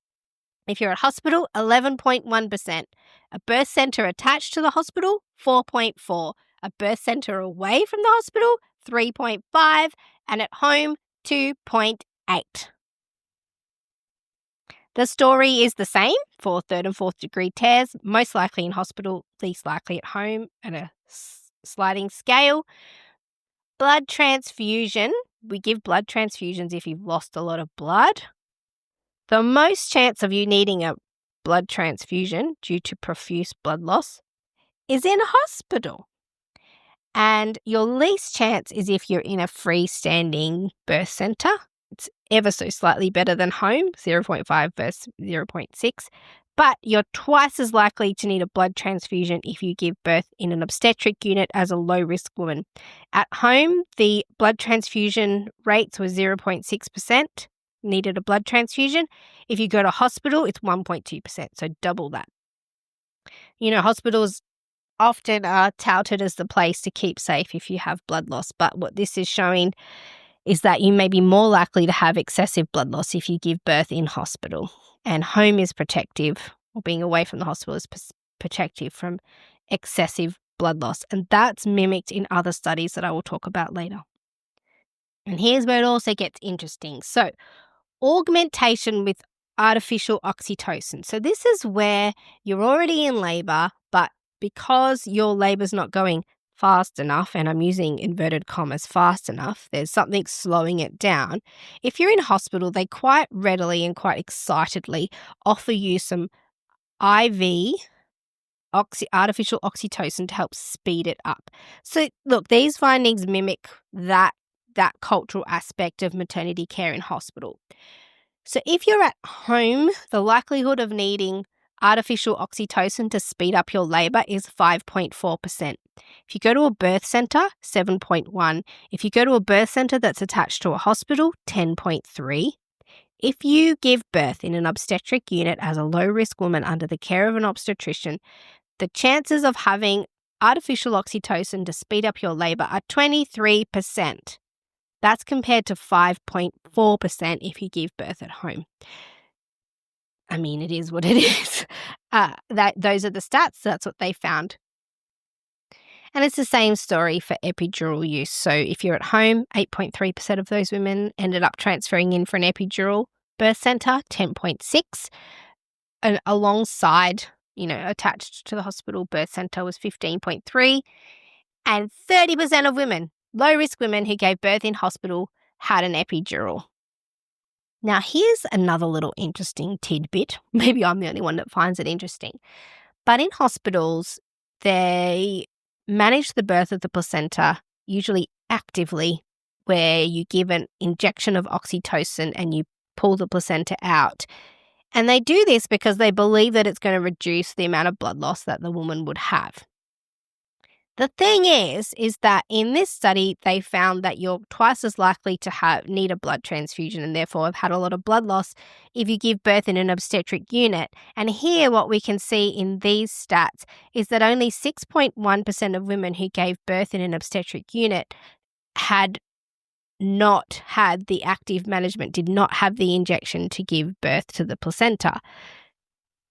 If you're at hospital, 11.1%. A birth centre attached to the hospital, 4.4. A birth centre away from the hospital, 3.5. And at home, 2.8. The story is the same for third and fourth degree tears, most likely in hospital, least likely at home at a sliding scale. Blood transfusion. We give blood transfusions if you've lost a lot of blood. The most chance of you needing a blood transfusion due to profuse blood loss is in hospital. And your least chance is if you're in a freestanding birth centre. It's ever so slightly better than home, 0.5 versus 0.6. But you're twice as likely to need a blood transfusion if you give birth in an obstetric unit as a low-risk woman. At home, the blood transfusion rates were 0.6%, needed a blood transfusion. If you go to hospital, it's 1.2%, so double that. You know, hospitals often are touted as the place to keep safe if you have blood loss. But what this is showing is that you may be more likely to have excessive blood loss if you give birth in hospital. And home is protective, or being away from the hospital is protective from excessive blood loss. And that's mimicked in other studies that I will talk about later. And here's where it also gets interesting. So, augmentation with artificial oxytocin. So this is where you're already in labour, but because your labour's not going fast enough, and I'm using inverted commas fast enough, there's something slowing it down. If you're in hospital, they quite readily and quite excitedly offer you some IV artificial oxytocin to help speed it up. So look, these findings mimic that cultural aspect of maternity care in hospital. So if you're at home, the likelihood of needing artificial oxytocin to speed up your labour is 5.4%. If you go to a birth centre, 7.1. If you go to a birth centre that's attached to a hospital, 10.3. If you give birth in an obstetric unit as a low-risk woman under the care of an obstetrician, the chances of having artificial oxytocin to speed up your labour are 23%. That's compared to 5.4% if you give birth at home. I mean, it is what it is. Those are the stats. That's what they found. And it's the same story for epidural use. So if you're at home, 8.3% of those women ended up transferring in for an epidural. Birth centre, 10.6. And alongside, attached to the hospital, birth centre was 15.3. And 30% of women, low-risk women who gave birth in hospital, had an epidural. Now, here's another little interesting tidbit. Maybe I'm the only one that finds it interesting. But in hospitals, they manage the birth of the placenta usually actively, where you give an injection of oxytocin and you pull the placenta out. And they do this because they believe that it's going to reduce the amount of blood loss that the woman would have. The thing is that in this study, they found that you're twice as likely to need a blood transfusion and therefore have had a lot of blood loss if you give birth in an obstetric unit. And here what we can see in these stats is that only 6.1% of women who gave birth in an obstetric unit had not had the active management, did not have the injection to give birth to the placenta.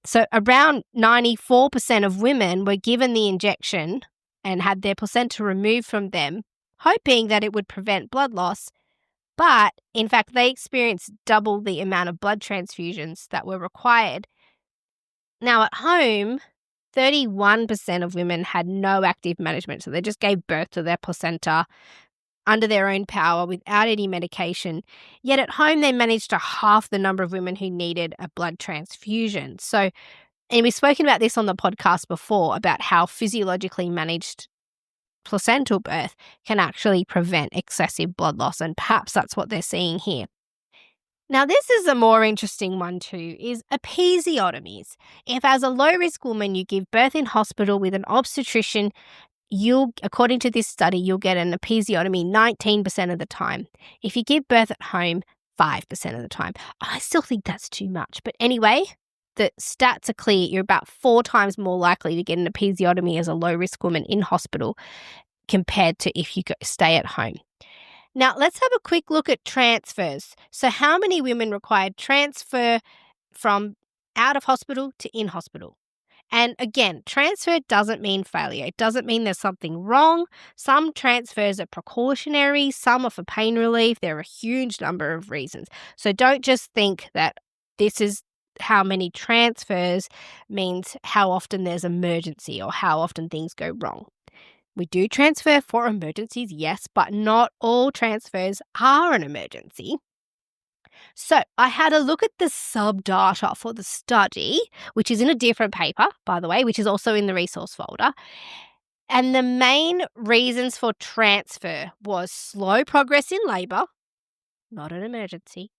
So around 94% of women were given the injection and had their placenta removed from them, hoping that it would prevent blood loss. But, in fact, they experienced double the amount of blood transfusions that were required. Now, at home, 31% of women had no active management, so they just gave birth to their placenta under their own power without any medication. Yet at home, they managed to halve the number of women who needed a blood transfusion. So, and we've spoken about this on the podcast before, about how physiologically managed placental birth can actually prevent excessive blood loss, and perhaps that's what they're seeing here. Now, this is a more interesting one too, is episiotomies. If as a low-risk woman you give birth in hospital with an obstetrician, according to this study, you'll get an episiotomy 19% of the time. If you give birth at home, 5% of the time. I still think that's too much. But anyway, the stats are clear. You're about 4 times more likely to get an episiotomy as a low-risk woman in hospital compared to if you stay at home. Now, let's have a quick look at transfers. So how many women required transfer from out of hospital to in hospital? And again, transfer doesn't mean failure. It doesn't mean there's something wrong. Some transfers are precautionary, some are for pain relief. There are a huge number of reasons. So don't just think that this is how many transfers means how often there's emergency or how often things go wrong. We do transfer for emergencies, yes, but not all transfers are an emergency. So I had a look at the subdata for the study, which is in a different paper, by the way, which is also in the resource folder. And the main reasons for transfer was slow progress in labour, not an emergency,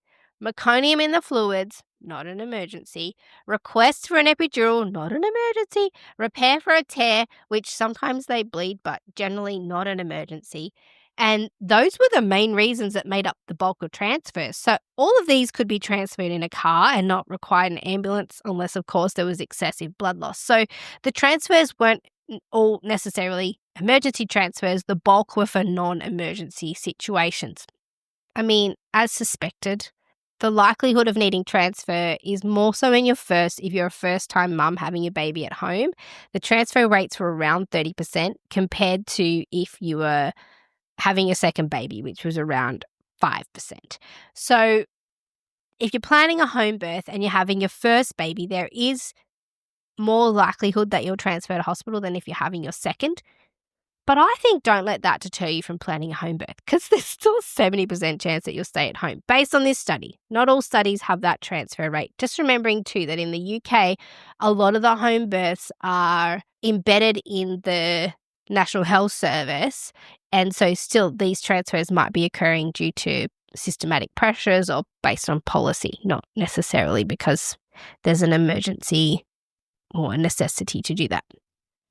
meconium in the fluids, not an emergency, request for an epidural, not an emergency, repair for a tear, which sometimes they bleed, but generally not an emergency. And those were the main reasons that made up the bulk of transfers. So all of these could be transferred in a car and not require an ambulance unless, of course, there was excessive blood loss. So the transfers weren't all necessarily emergency transfers. The bulk were for non-emergency situations. I mean, as suspected, the likelihood of needing transfer is more so if you're a first-time mum having your baby at home. The transfer rates were around 30% compared to if you were having a second baby, which was around 5%. So if you're planning a home birth and you're having your first baby, there is more likelihood that you'll transfer to hospital than if you're having your second. But I think don't let that deter you from planning a home birth, because there's still a 70% chance that you'll stay at home based on this study. Not all studies have that transfer rate. Just remembering too that in the UK, a lot of the home births are embedded in the National Health Service. And so still these transfers might be occurring due to systematic pressures or based on policy, not necessarily because there's an emergency or a necessity to do that.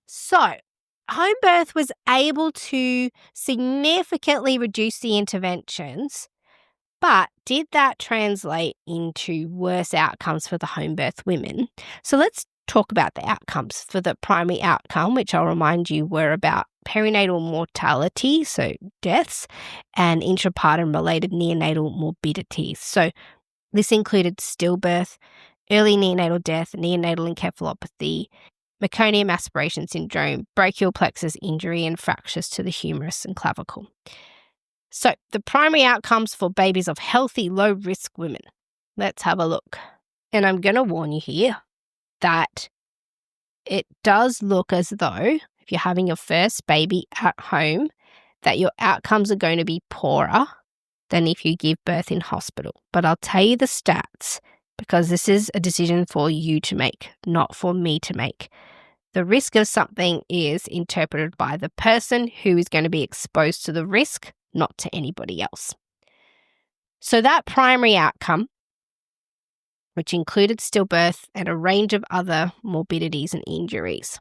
So home birth was able to significantly reduce the interventions, but did that translate into worse outcomes for the home birth women? So let's talk about the outcomes. For the primary outcome, which I'll remind you were about perinatal mortality, so deaths, and intrapartum related neonatal morbidities. So this included stillbirth, early neonatal death, neonatal encephalopathy, meconium aspiration syndrome, brachial plexus injury, and fractures to the humerus and clavicle. So the primary outcomes for babies of healthy, low-risk women. Let's have a look. And I'm going to warn you here that it does look as though if you're having your first baby at home, that your outcomes are going to be poorer than if you give birth in hospital. But I'll tell you the stats because this is a decision for you to make, not for me to make. The risk of something is interpreted by the person who is going to be exposed to the risk, not to anybody else. So that primary outcome, which included stillbirth and a range of other morbidities and injuries.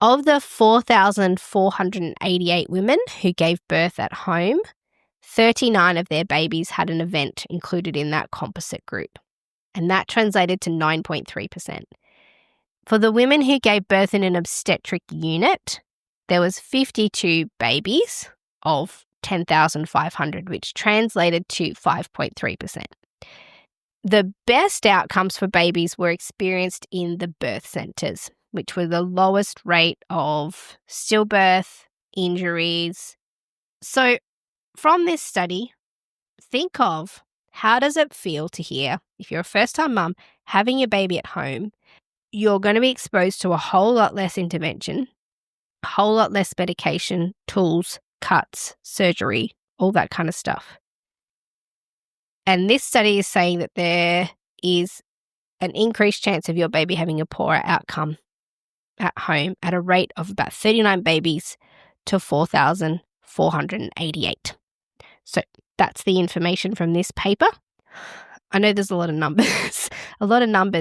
Of the 4,488 women who gave birth at home, 39 of their babies had an event included in that composite group, and that translated to 9.3%. For the women who gave birth in an obstetric unit, there was 52 babies of 10,500, which translated to 5.3%. The best outcomes for babies were experienced in the birth centres, which were the lowest rate of stillbirth, injuries. So from this study, think of how does it feel to hear, if you're a first-time mum, having your baby at home, you're going to be exposed to a whole lot less intervention, a whole lot less medication, tools, cuts, surgery, all that kind of stuff. And this study is saying that there is an increased chance of your baby having a poorer outcome at home at a rate of about 39 babies to 4,488. So that's the information from this paper. I know there's a lot of numbers,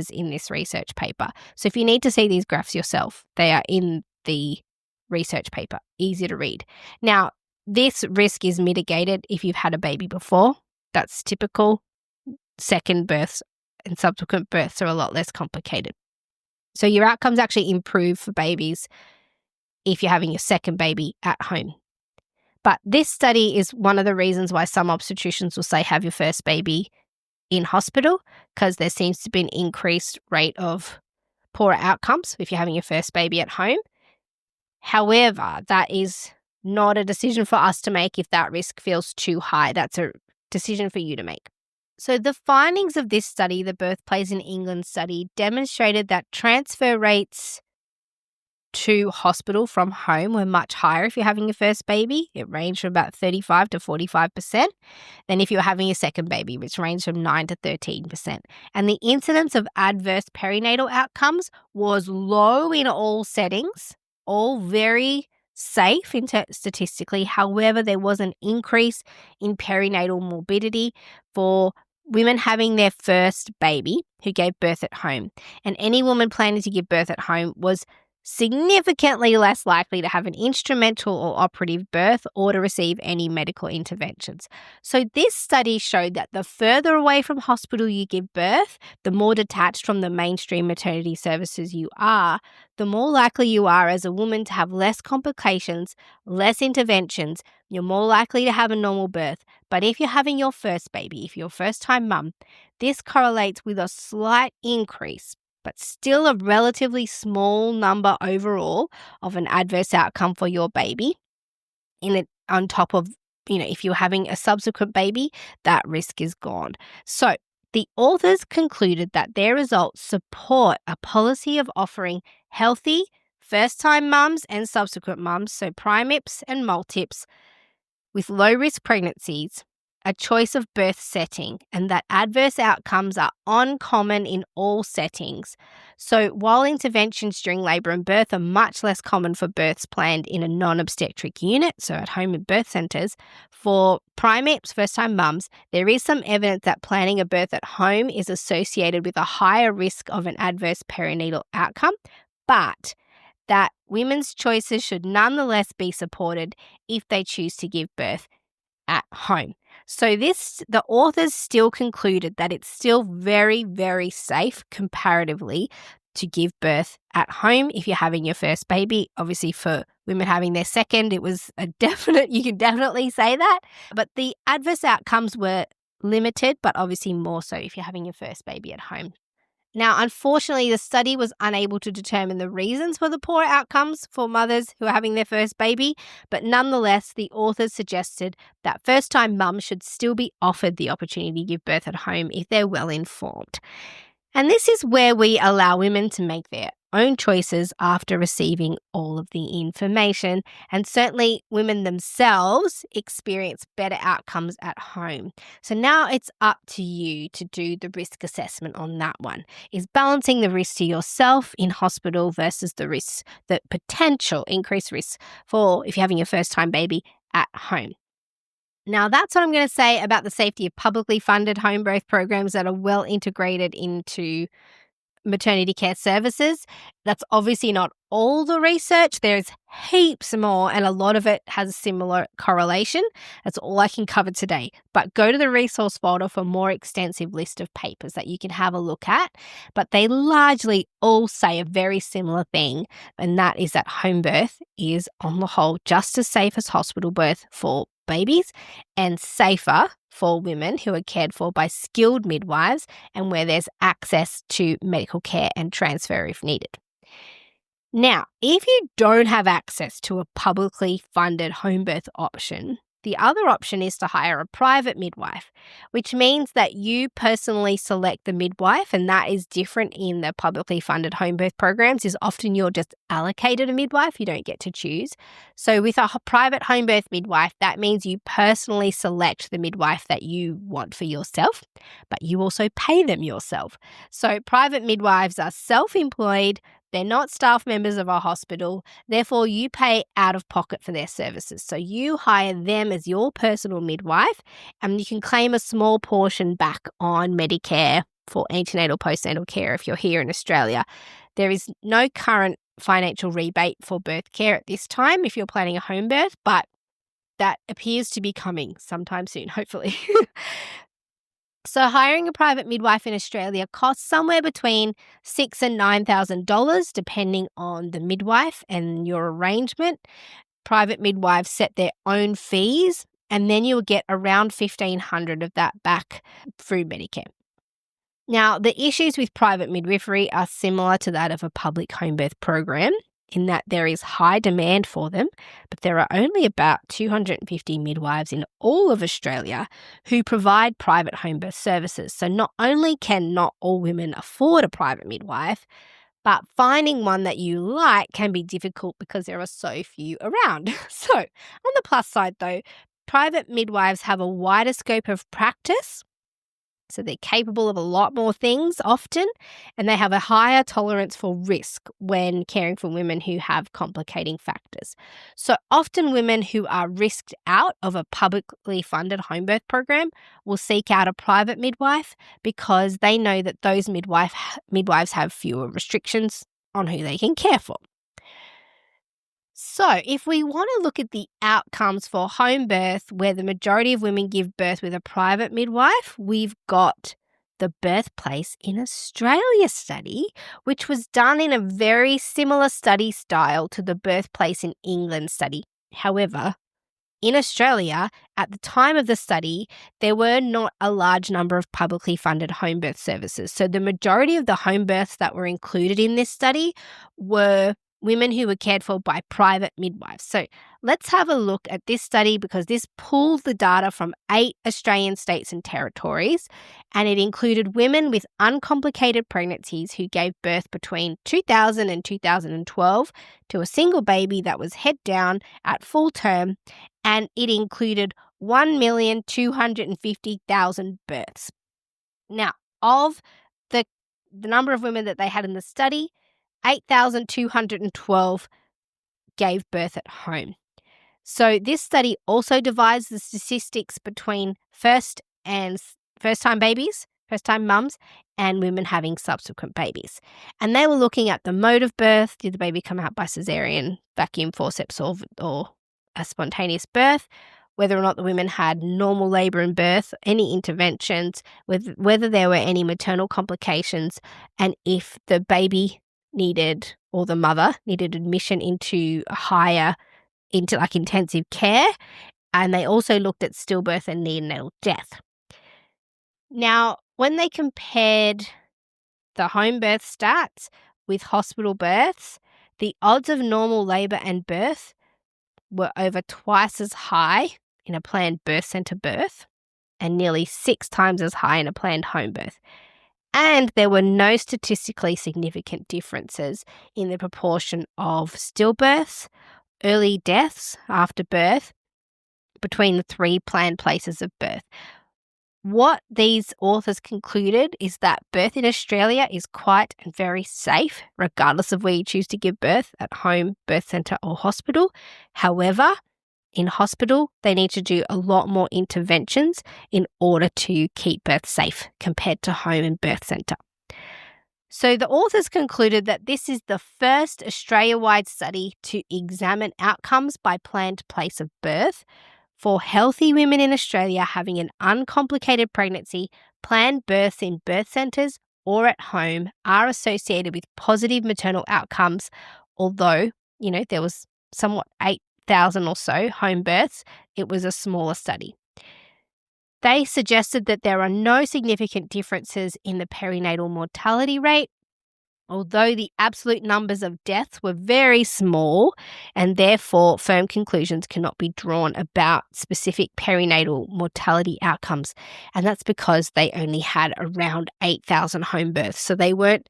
in this research paper. So if you need to see these graphs yourself, they are in the research paper, easy to read. Now, this risk is mitigated if you've had a baby before. That's typical. Second births and subsequent births are a lot less complicated. So your outcomes actually improve for babies if you're having your second baby at home. But this study is one of the reasons why some obstetricians will say have your first baby in hospital, because there seems to be an increased rate of poorer outcomes if you're having your first baby at home. However, that is not a decision for us to make if that risk feels too high. That's a decision for you to make. So the findings of this study, the Birthplace in England study, demonstrated that transfer rates to hospital from home were much higher if you're having your first baby. It ranged from about 35 to 45% than if you were having your second baby, which ranged from 9 to 13%. And the incidence of adverse perinatal outcomes was low in all settings, all very safe statistically. However, there was an increase in perinatal morbidity for women having their first baby who gave birth at home. And any woman planning to give birth at home was significantly less likely to have an instrumental or operative birth or to receive any medical interventions. So this study showed that the further away from hospital you give birth, the more detached from the mainstream maternity services you are, the more likely you are as a woman to have less complications, less interventions. You're more likely to have a normal birth. But if you're having your first baby, if you're a first-time mum, this correlates with a slight increase, but still a relatively small number overall of an adverse outcome for your baby. On top of, if you're having a subsequent baby, that risk is gone. So the authors concluded that their results support a policy of offering healthy first-time mums and subsequent mums, so primips and multips, with low-risk pregnancies, a choice of birth setting and that adverse outcomes are uncommon in all settings. So while interventions during labour and birth are much less common for births planned in a non-obstetric unit, so at home and birth centres, for primates, first-time mums, there is some evidence that planning a birth at home is associated with a higher risk of an adverse perinatal outcome, but that women's choices should nonetheless be supported if they choose to give birth at home. So the authors still concluded that it's still very, very safe comparatively to give birth at home if you're having your first baby. Obviously, for women having their second, it was you can definitely say that. But the adverse outcomes were limited, but obviously more so if you're having your first baby at home. Now, unfortunately, the study was unable to determine the reasons for the poor outcomes for mothers who are having their first baby, but nonetheless, the authors suggested that first-time mums should still be offered the opportunity to give birth at home if they're well informed. And this is where we allow women to make their own choices after receiving all of the information. And certainly women themselves experience better outcomes at home. So now it's up to you to do the risk assessment on that one. Is balancing the risk to yourself in hospital versus the potential increased risk for if you're having your first time baby at home. Now, that's what I'm going to say about the safety of publicly funded home birth programs that are well integrated into maternity care services. That's obviously not all the research. There's heaps more, and a lot of it has a similar correlation. That's all I can cover today. But go to the resource folder for a more extensive list of papers that you can have a look at. But they largely all say a very similar thing, and that is that home birth is, on the whole, just as safe as hospital birth for babies and safer for women who are cared for by skilled midwives and where there's access to medical care and transfer if needed. Now, if you don't have access to a publicly funded home birth option, the other option is to hire a private midwife, which means that you personally select the midwife, and that is different in the publicly funded home birth programs. Is often you're just allocated a midwife, you don't get to choose. So with a private home birth midwife, that means you personally select the midwife that you want for yourself, but you also pay them yourself. So private midwives are self-employed. They're not staff members of a hospital, therefore you pay out of pocket for their services. So you hire them as your personal midwife, and you can claim a small portion back on Medicare for antenatal postnatal care if you're here in Australia. There is no current financial rebate for birth care at this time if you're planning a home birth, but that appears to be coming sometime soon, hopefully. So hiring a private midwife in Australia costs somewhere between $6,000 and $9,000 depending on the midwife and your arrangement. Private midwives set their own fees, and then you'll get around $1,500 of that back through Medicare. Now, the issues with private midwifery are similar to that of a public home birth program, in that there is high demand for them, but there are only about 250 midwives in all of Australia who provide private home birth services. So not only can not all women afford a private midwife, but finding one that you like can be difficult because there are so few around. So on the plus side though, private midwives have a wider scope of practice. So they're capable of a lot more things often, and they have a higher tolerance for risk when caring for women who have complicating factors. So often women who are risked out of a publicly funded home birth program will seek out a private midwife because they know that those midwives have fewer restrictions on who they can care for. So if we want to look at the outcomes for home birth where the majority of women give birth with a private midwife, we've got the Birthplace in Australia study, which was done in a very similar study style to the Birthplace in England study. However, in Australia, at the time of the study, there were not a large number of publicly funded home birth services. So the majority of the home births that were included in this study were women who were cared for by private midwives. So let's have a look at this study because this pulls the data from 8 Australian states and territories, and it included women with uncomplicated pregnancies who gave birth between 2000 and 2012 to a single baby that was head down at full term, and it included 1,250,000 births. Now, of the number of women that they had in the study, 8,212 gave birth at home. So this study also divides the statistics between first-time babies, first-time mums, and women having subsequent babies. And they were looking at the mode of birth. Did the baby come out by cesarean, vacuum, forceps, or a spontaneous birth? Whether or not the women had normal labour and birth, any interventions, whether there were any maternal complications, and if the baby needed, or the mother needed, admission into intensive care. And they also looked at stillbirth and neonatal death. Now, when they compared the home birth stats with hospital births, the odds of normal labour and birth were over twice as high in a planned birth centre birth and nearly 6 times as high in a planned home birth. And there were no statistically significant differences in the proportion of stillbirths, early deaths after birth between the 3 planned places of birth. What these authors concluded is that birth in Australia is quite and very safe, regardless of where you choose to give birth, at home, birth centre or hospital. However, in hospital, they need to do a lot more interventions in order to keep birth safe compared to home and birth centre. So the authors concluded that this is the first Australia-wide study to examine outcomes by planned place of birth for healthy women in Australia having an uncomplicated pregnancy. Planned births in birth centres or at home are associated with positive maternal outcomes, although, there was somewhat 8,000 or so home births. It was a smaller study. They suggested that there are no significant differences in the perinatal mortality rate, although the absolute numbers of deaths were very small, and therefore firm conclusions cannot be drawn about specific perinatal mortality outcomes. And that's because they only had around 8,000 home births. So they weren't,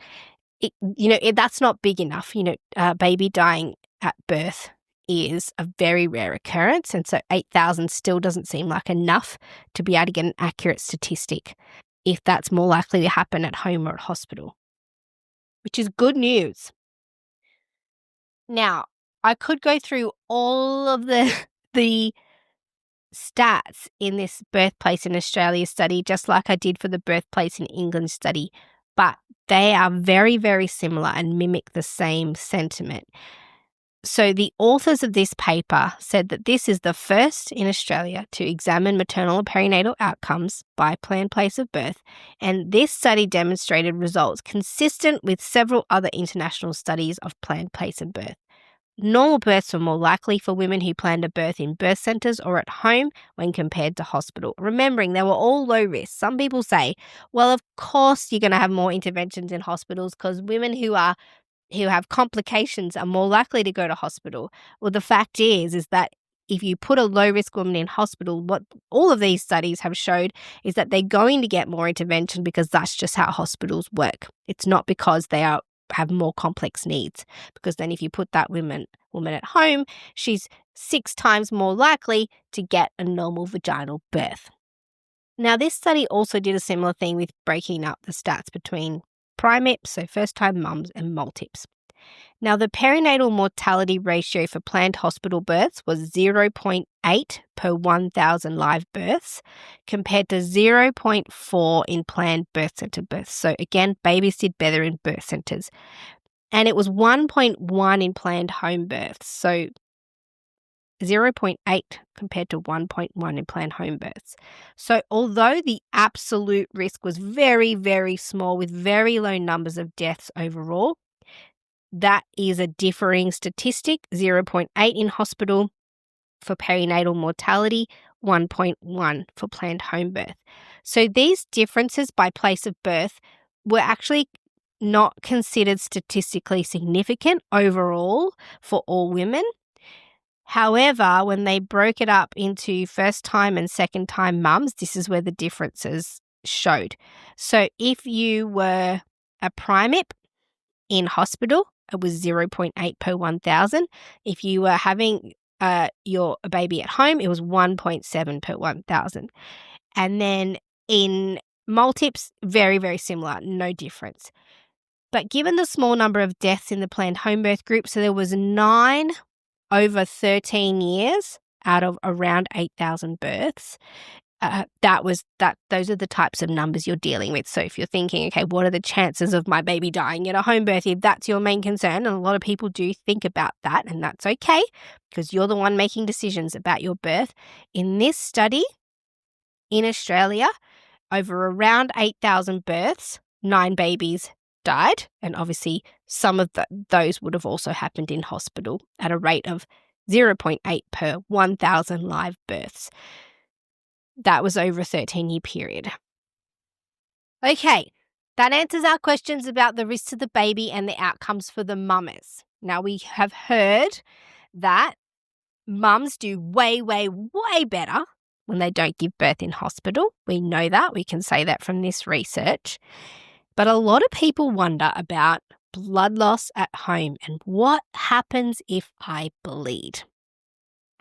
that's not big enough. A baby dying at birth is a very rare occurrence, and so 8,000 still doesn't seem like enough to be able to get an accurate statistic if that's more likely to happen at home or at hospital, which is good news. Now, I could go through all of the stats in this birthplace in Australia study, just like I did for the birthplace in England study, but they are very, very similar and mimic the same sentiment. So the authors of this paper said that this is the first in Australia to examine maternal and perinatal outcomes by planned place of birth, and this study demonstrated results consistent with several other international studies of planned place of birth. Normal births were more likely for women who planned a birth in birth centres or at home when compared to hospital. Remembering they were all low risk. Some people say, well, of course you're going to have more interventions in hospitals because women who have complications are more likely to go to hospital. Well, the fact is that if you put a low-risk woman in hospital, what all of these studies have showed is that they're going to get more intervention because that's just how hospitals work. It's not because they have more complex needs, because then if you put that woman at home, she's 6 times more likely to get a normal vaginal birth. Now, this study also did a similar thing with breaking up the stats between primips, so first-time mums, and multips. Now, the perinatal mortality ratio for planned hospital births was 0.8 per 1,000 live births, compared to 0.4 in planned birth centre births. So again, babies did better in birth centres. And it was 1.1 in planned home births, so 0.8 compared to 1.1 in planned home births. So although the absolute risk was very, very small with very low numbers of deaths overall, that is a differing statistic, 0.8 in hospital for perinatal mortality, 1.1 for planned home birth. So these differences by place of birth were actually not considered statistically significant overall for all women. However, when they broke it up into first-time and second-time mums, this is where the differences showed. So if you were a primip in hospital, it was 0.8 per 1,000. If you were having your baby at home, it was 1.7 per 1,000. And then in multips, very, very similar, no difference. But given the small number of deaths in the planned home birth group, so there was 9 over 13 years out of around 8,000 births, those are the types of numbers you're dealing with. So if you're thinking, okay, what are the chances of my baby dying at a home birth? If that's your main concern, and a lot of people do think about that, and that's okay because you're the one making decisions about your birth. In this study in Australia, over around 8,000 births, 9 babies died. And obviously some of those would have also happened in hospital at a rate of 0.8 per 1,000 live births. That was over a 13-year period. Okay, that answers our questions about the risks to the baby and the outcomes for the mamas. Now, we have heard that mums do way, way, way better when they don't give birth in hospital. We know that. We can say that from this research. But a lot of people wonder about blood loss at home and what happens if I bleed.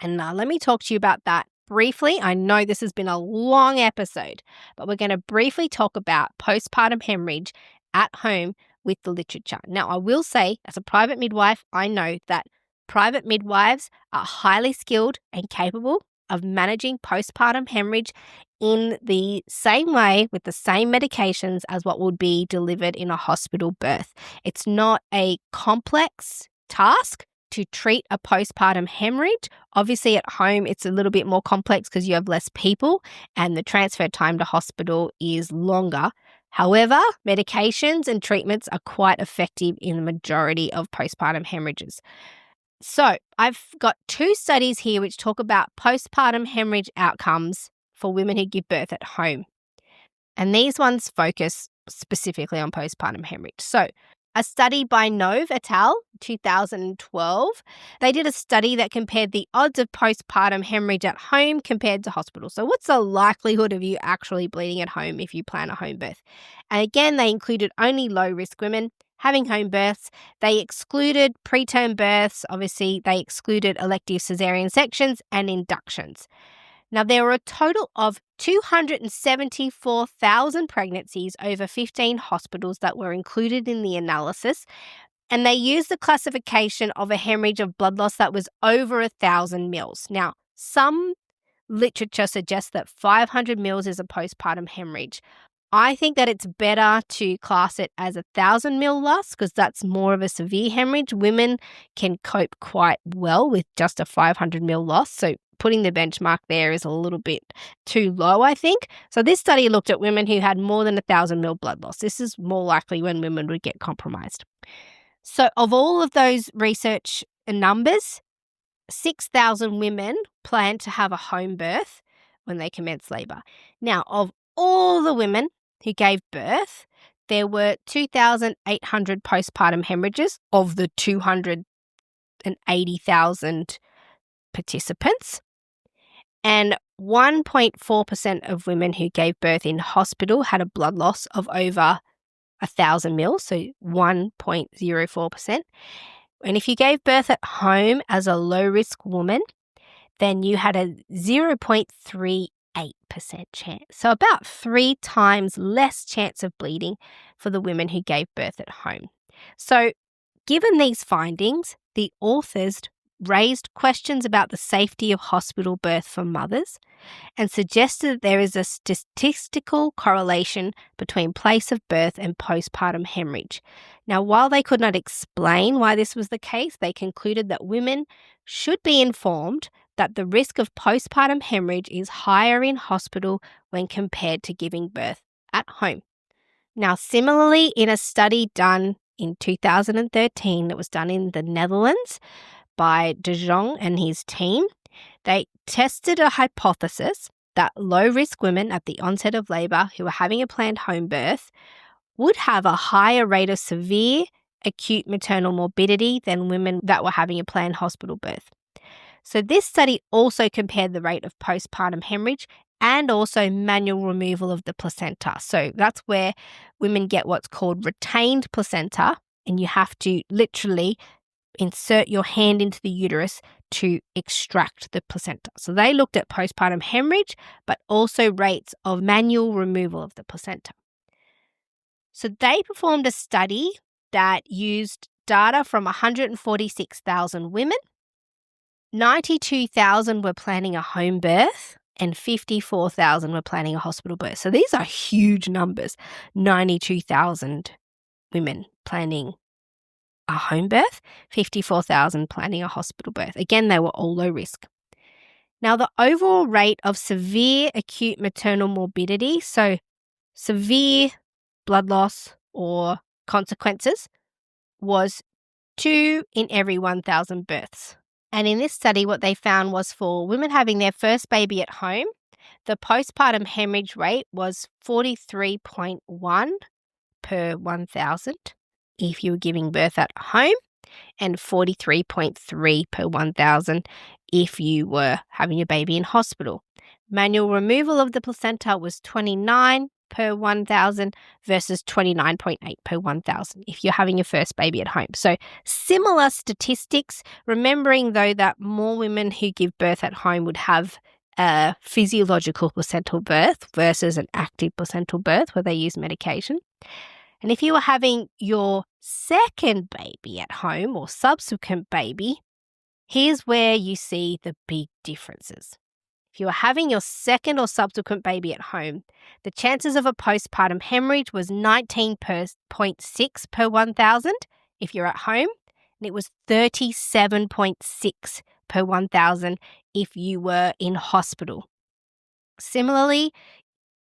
And now let me talk to you about that briefly. I know this has been a long episode, but we're going to briefly talk about postpartum hemorrhage at home with the literature. Now, I will say, as a private midwife, I know that private midwives are highly skilled and capable of managing postpartum hemorrhage in the same way with the same medications as what would be delivered in a hospital birth. It's not a complex task to treat a postpartum hemorrhage. Obviously, at home, it's a little bit more complex because you have less people and the transfer time to hospital is longer. However, medications and treatments are quite effective in the majority of postpartum hemorrhages. So I've got 2 studies here which talk about postpartum hemorrhage outcomes for women who give birth at home. And these ones focus specifically on postpartum hemorrhage. So a study by Nove et al., 2012, they did a study that compared the odds of postpartum hemorrhage at home compared to hospital. So what's the likelihood of you actually bleeding at home if you plan a home birth? And again, they included only low-risk women having home births. They excluded preterm births. Obviously, they excluded elective cesarean sections and inductions. Now, there were a total of 274,000 pregnancies over 15 hospitals that were included in the analysis, and they used the classification of a hemorrhage of blood loss that was over 1,000 mils. Now, some literature suggests that 500 mils is a postpartum hemorrhage. I think that it's better to class it as 1,000 mil loss because that's more of a severe hemorrhage. Women can cope quite well with just a 500 mil loss. So putting the benchmark there is a little bit too low, I think. So this study looked at women who had more than 1,000 mil blood loss. This is more likely when women would get compromised. So of all of those research numbers, 6,000 women planned to have a home birth when they commenced labour. Now, of all the women who gave birth, there were 2,800 postpartum hemorrhages of the 280,000 participants. And 1.4% of women who gave birth in hospital had a blood loss of over 1,000 mils, so 1.04%. And if you gave birth at home as a low-risk woman, then you had a 0.38% chance. So about 3 times less chance of bleeding for the women who gave birth at home. So given these findings, the authors raised questions about the safety of hospital birth for mothers and suggested that there is a statistical correlation between place of birth and postpartum hemorrhage. Now, while they could not explain why this was the case, they concluded that women should be informed that the risk of postpartum hemorrhage is higher in hospital when compared to giving birth at home. Now, similarly, in a study done in 2013 that was done in the Netherlands by De Jong and his team, they tested a hypothesis that low-risk women at the onset of labour who were having a planned home birth would have a higher rate of severe acute maternal morbidity than women that were having a planned hospital birth. So this study also compared the rate of postpartum hemorrhage and also manual removal of the placenta. So that's where women get what's called retained placenta, and you have to literally insert your hand into the uterus to extract the placenta. So they looked at postpartum hemorrhage, but also rates of manual removal of the placenta. So they performed a study that used data from 146,000 women. 92,000 were planning a home birth and 54,000 were planning a hospital birth. So these are huge numbers. 92,000 women planning a home birth, 54,000 planning a hospital birth. Again, they were all low risk. Now, the overall rate of severe acute maternal morbidity, so severe blood loss or consequences, was 2 in every 1,000 births. And in this study, what they found was for women having their first baby at home, the postpartum hemorrhage rate was 43.1 per 1,000 if you were giving birth at home, and 43.3 per 1,000 if you were having your baby in hospital. Manual removal of the placenta was 29 per 1,000 versus 29.8 per 1,000 if you're having your first baby at home. So similar statistics, remembering though that more women who give birth at home would have a physiological placental birth versus an active placental birth where they use medication. And if you were having your second baby at home or subsequent baby, here's where you see the big differences. If you are having your second or subsequent baby at home, the chances of a postpartum hemorrhage was 19.6 per 1,000 if you're at home, and it was 37.6 per 1,000 if you were in hospital. Similarly,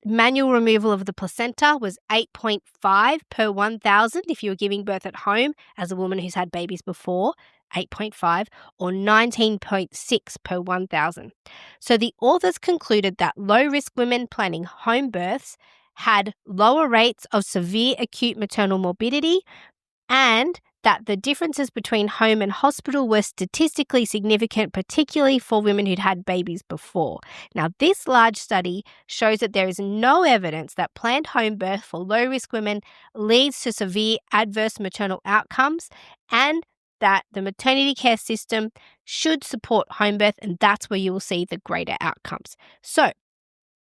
manual removal of the placenta was 8.5 per 1,000 if you were giving birth at home as a woman who's had babies before, 8.5, or 19.6 per 1,000. So the authors concluded that low-risk women planning home births had lower rates of severe acute maternal morbidity, and that the differences between home and hospital were statistically significant, particularly for women who'd had babies before. Now, this large study shows that there is no evidence that planned home birth for low-risk women leads to severe adverse maternal outcomes, and that the maternity care system should support home birth, and that's where you will see the greater outcomes. So,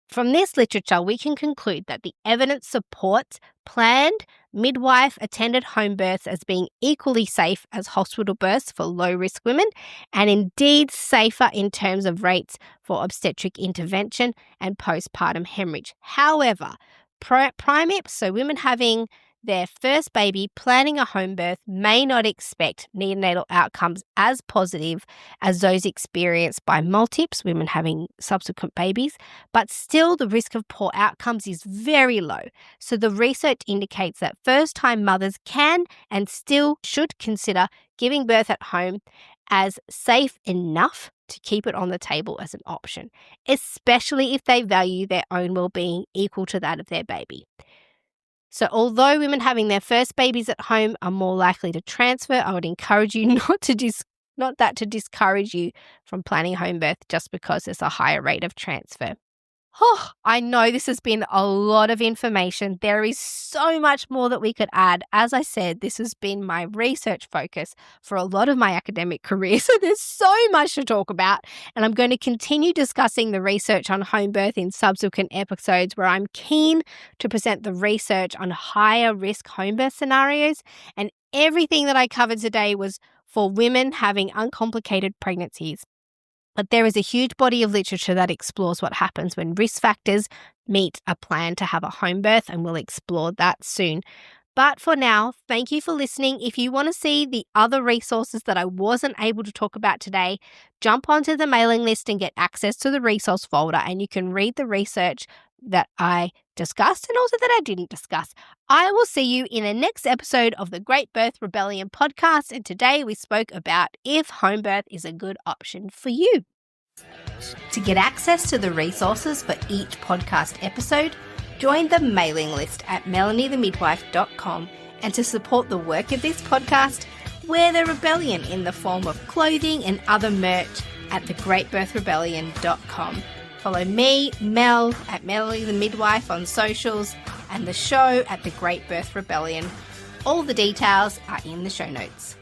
from this literature, we can conclude that the evidence supports planned midwife-attended home births as being equally safe as hospital births for low-risk women, and indeed safer in terms of rates for obstetric intervention and postpartum hemorrhage. However, primips, so women having their first baby planning a home birth, may not expect neonatal outcomes as positive as those experienced by multips, women having subsequent babies, but still the risk of poor outcomes is very low. So the research indicates that first-time mothers can and still should consider giving birth at home as safe enough to keep it on the table as an option, especially if they value their own well-being equal to that of their baby. So although women having their first babies at home are more likely to transfer, I would encourage you not to discourage you from planning home birth just because there's a higher rate of transfer. Oh, I know this has been a lot of information. There is so much more that we could add. As I said, this has been my research focus for a lot of my academic career. So there's so much to talk about. And I'm going to continue discussing the research on home birth in subsequent episodes where I'm keen to present the research on higher risk home birth scenarios. And everything that I covered today was for women having uncomplicated pregnancies. But there is a huge body of literature that explores what happens when risk factors meet a plan to have a home birth, and we'll explore that soon. But for now, thank you for listening. If you want to see the other resources that I wasn't able to talk about today, jump onto the mailing list and get access to the resource folder, and you can read the research that I discussed and also that I didn't discuss. I will see you in the next episode of the Great Birth Rebellion podcast, and today we spoke about if home birth is a good option for you. To get access to the resources for each podcast episode, join the mailing list at melaniethemidwife.com, and to support the work of this podcast, wear the rebellion in the form of clothing and other merch at thegreatbirthrebellion.com. Follow me, Mel, at Melanie the Midwife on socials, and the show at The Great Birth Rebellion. All the details are in the show notes.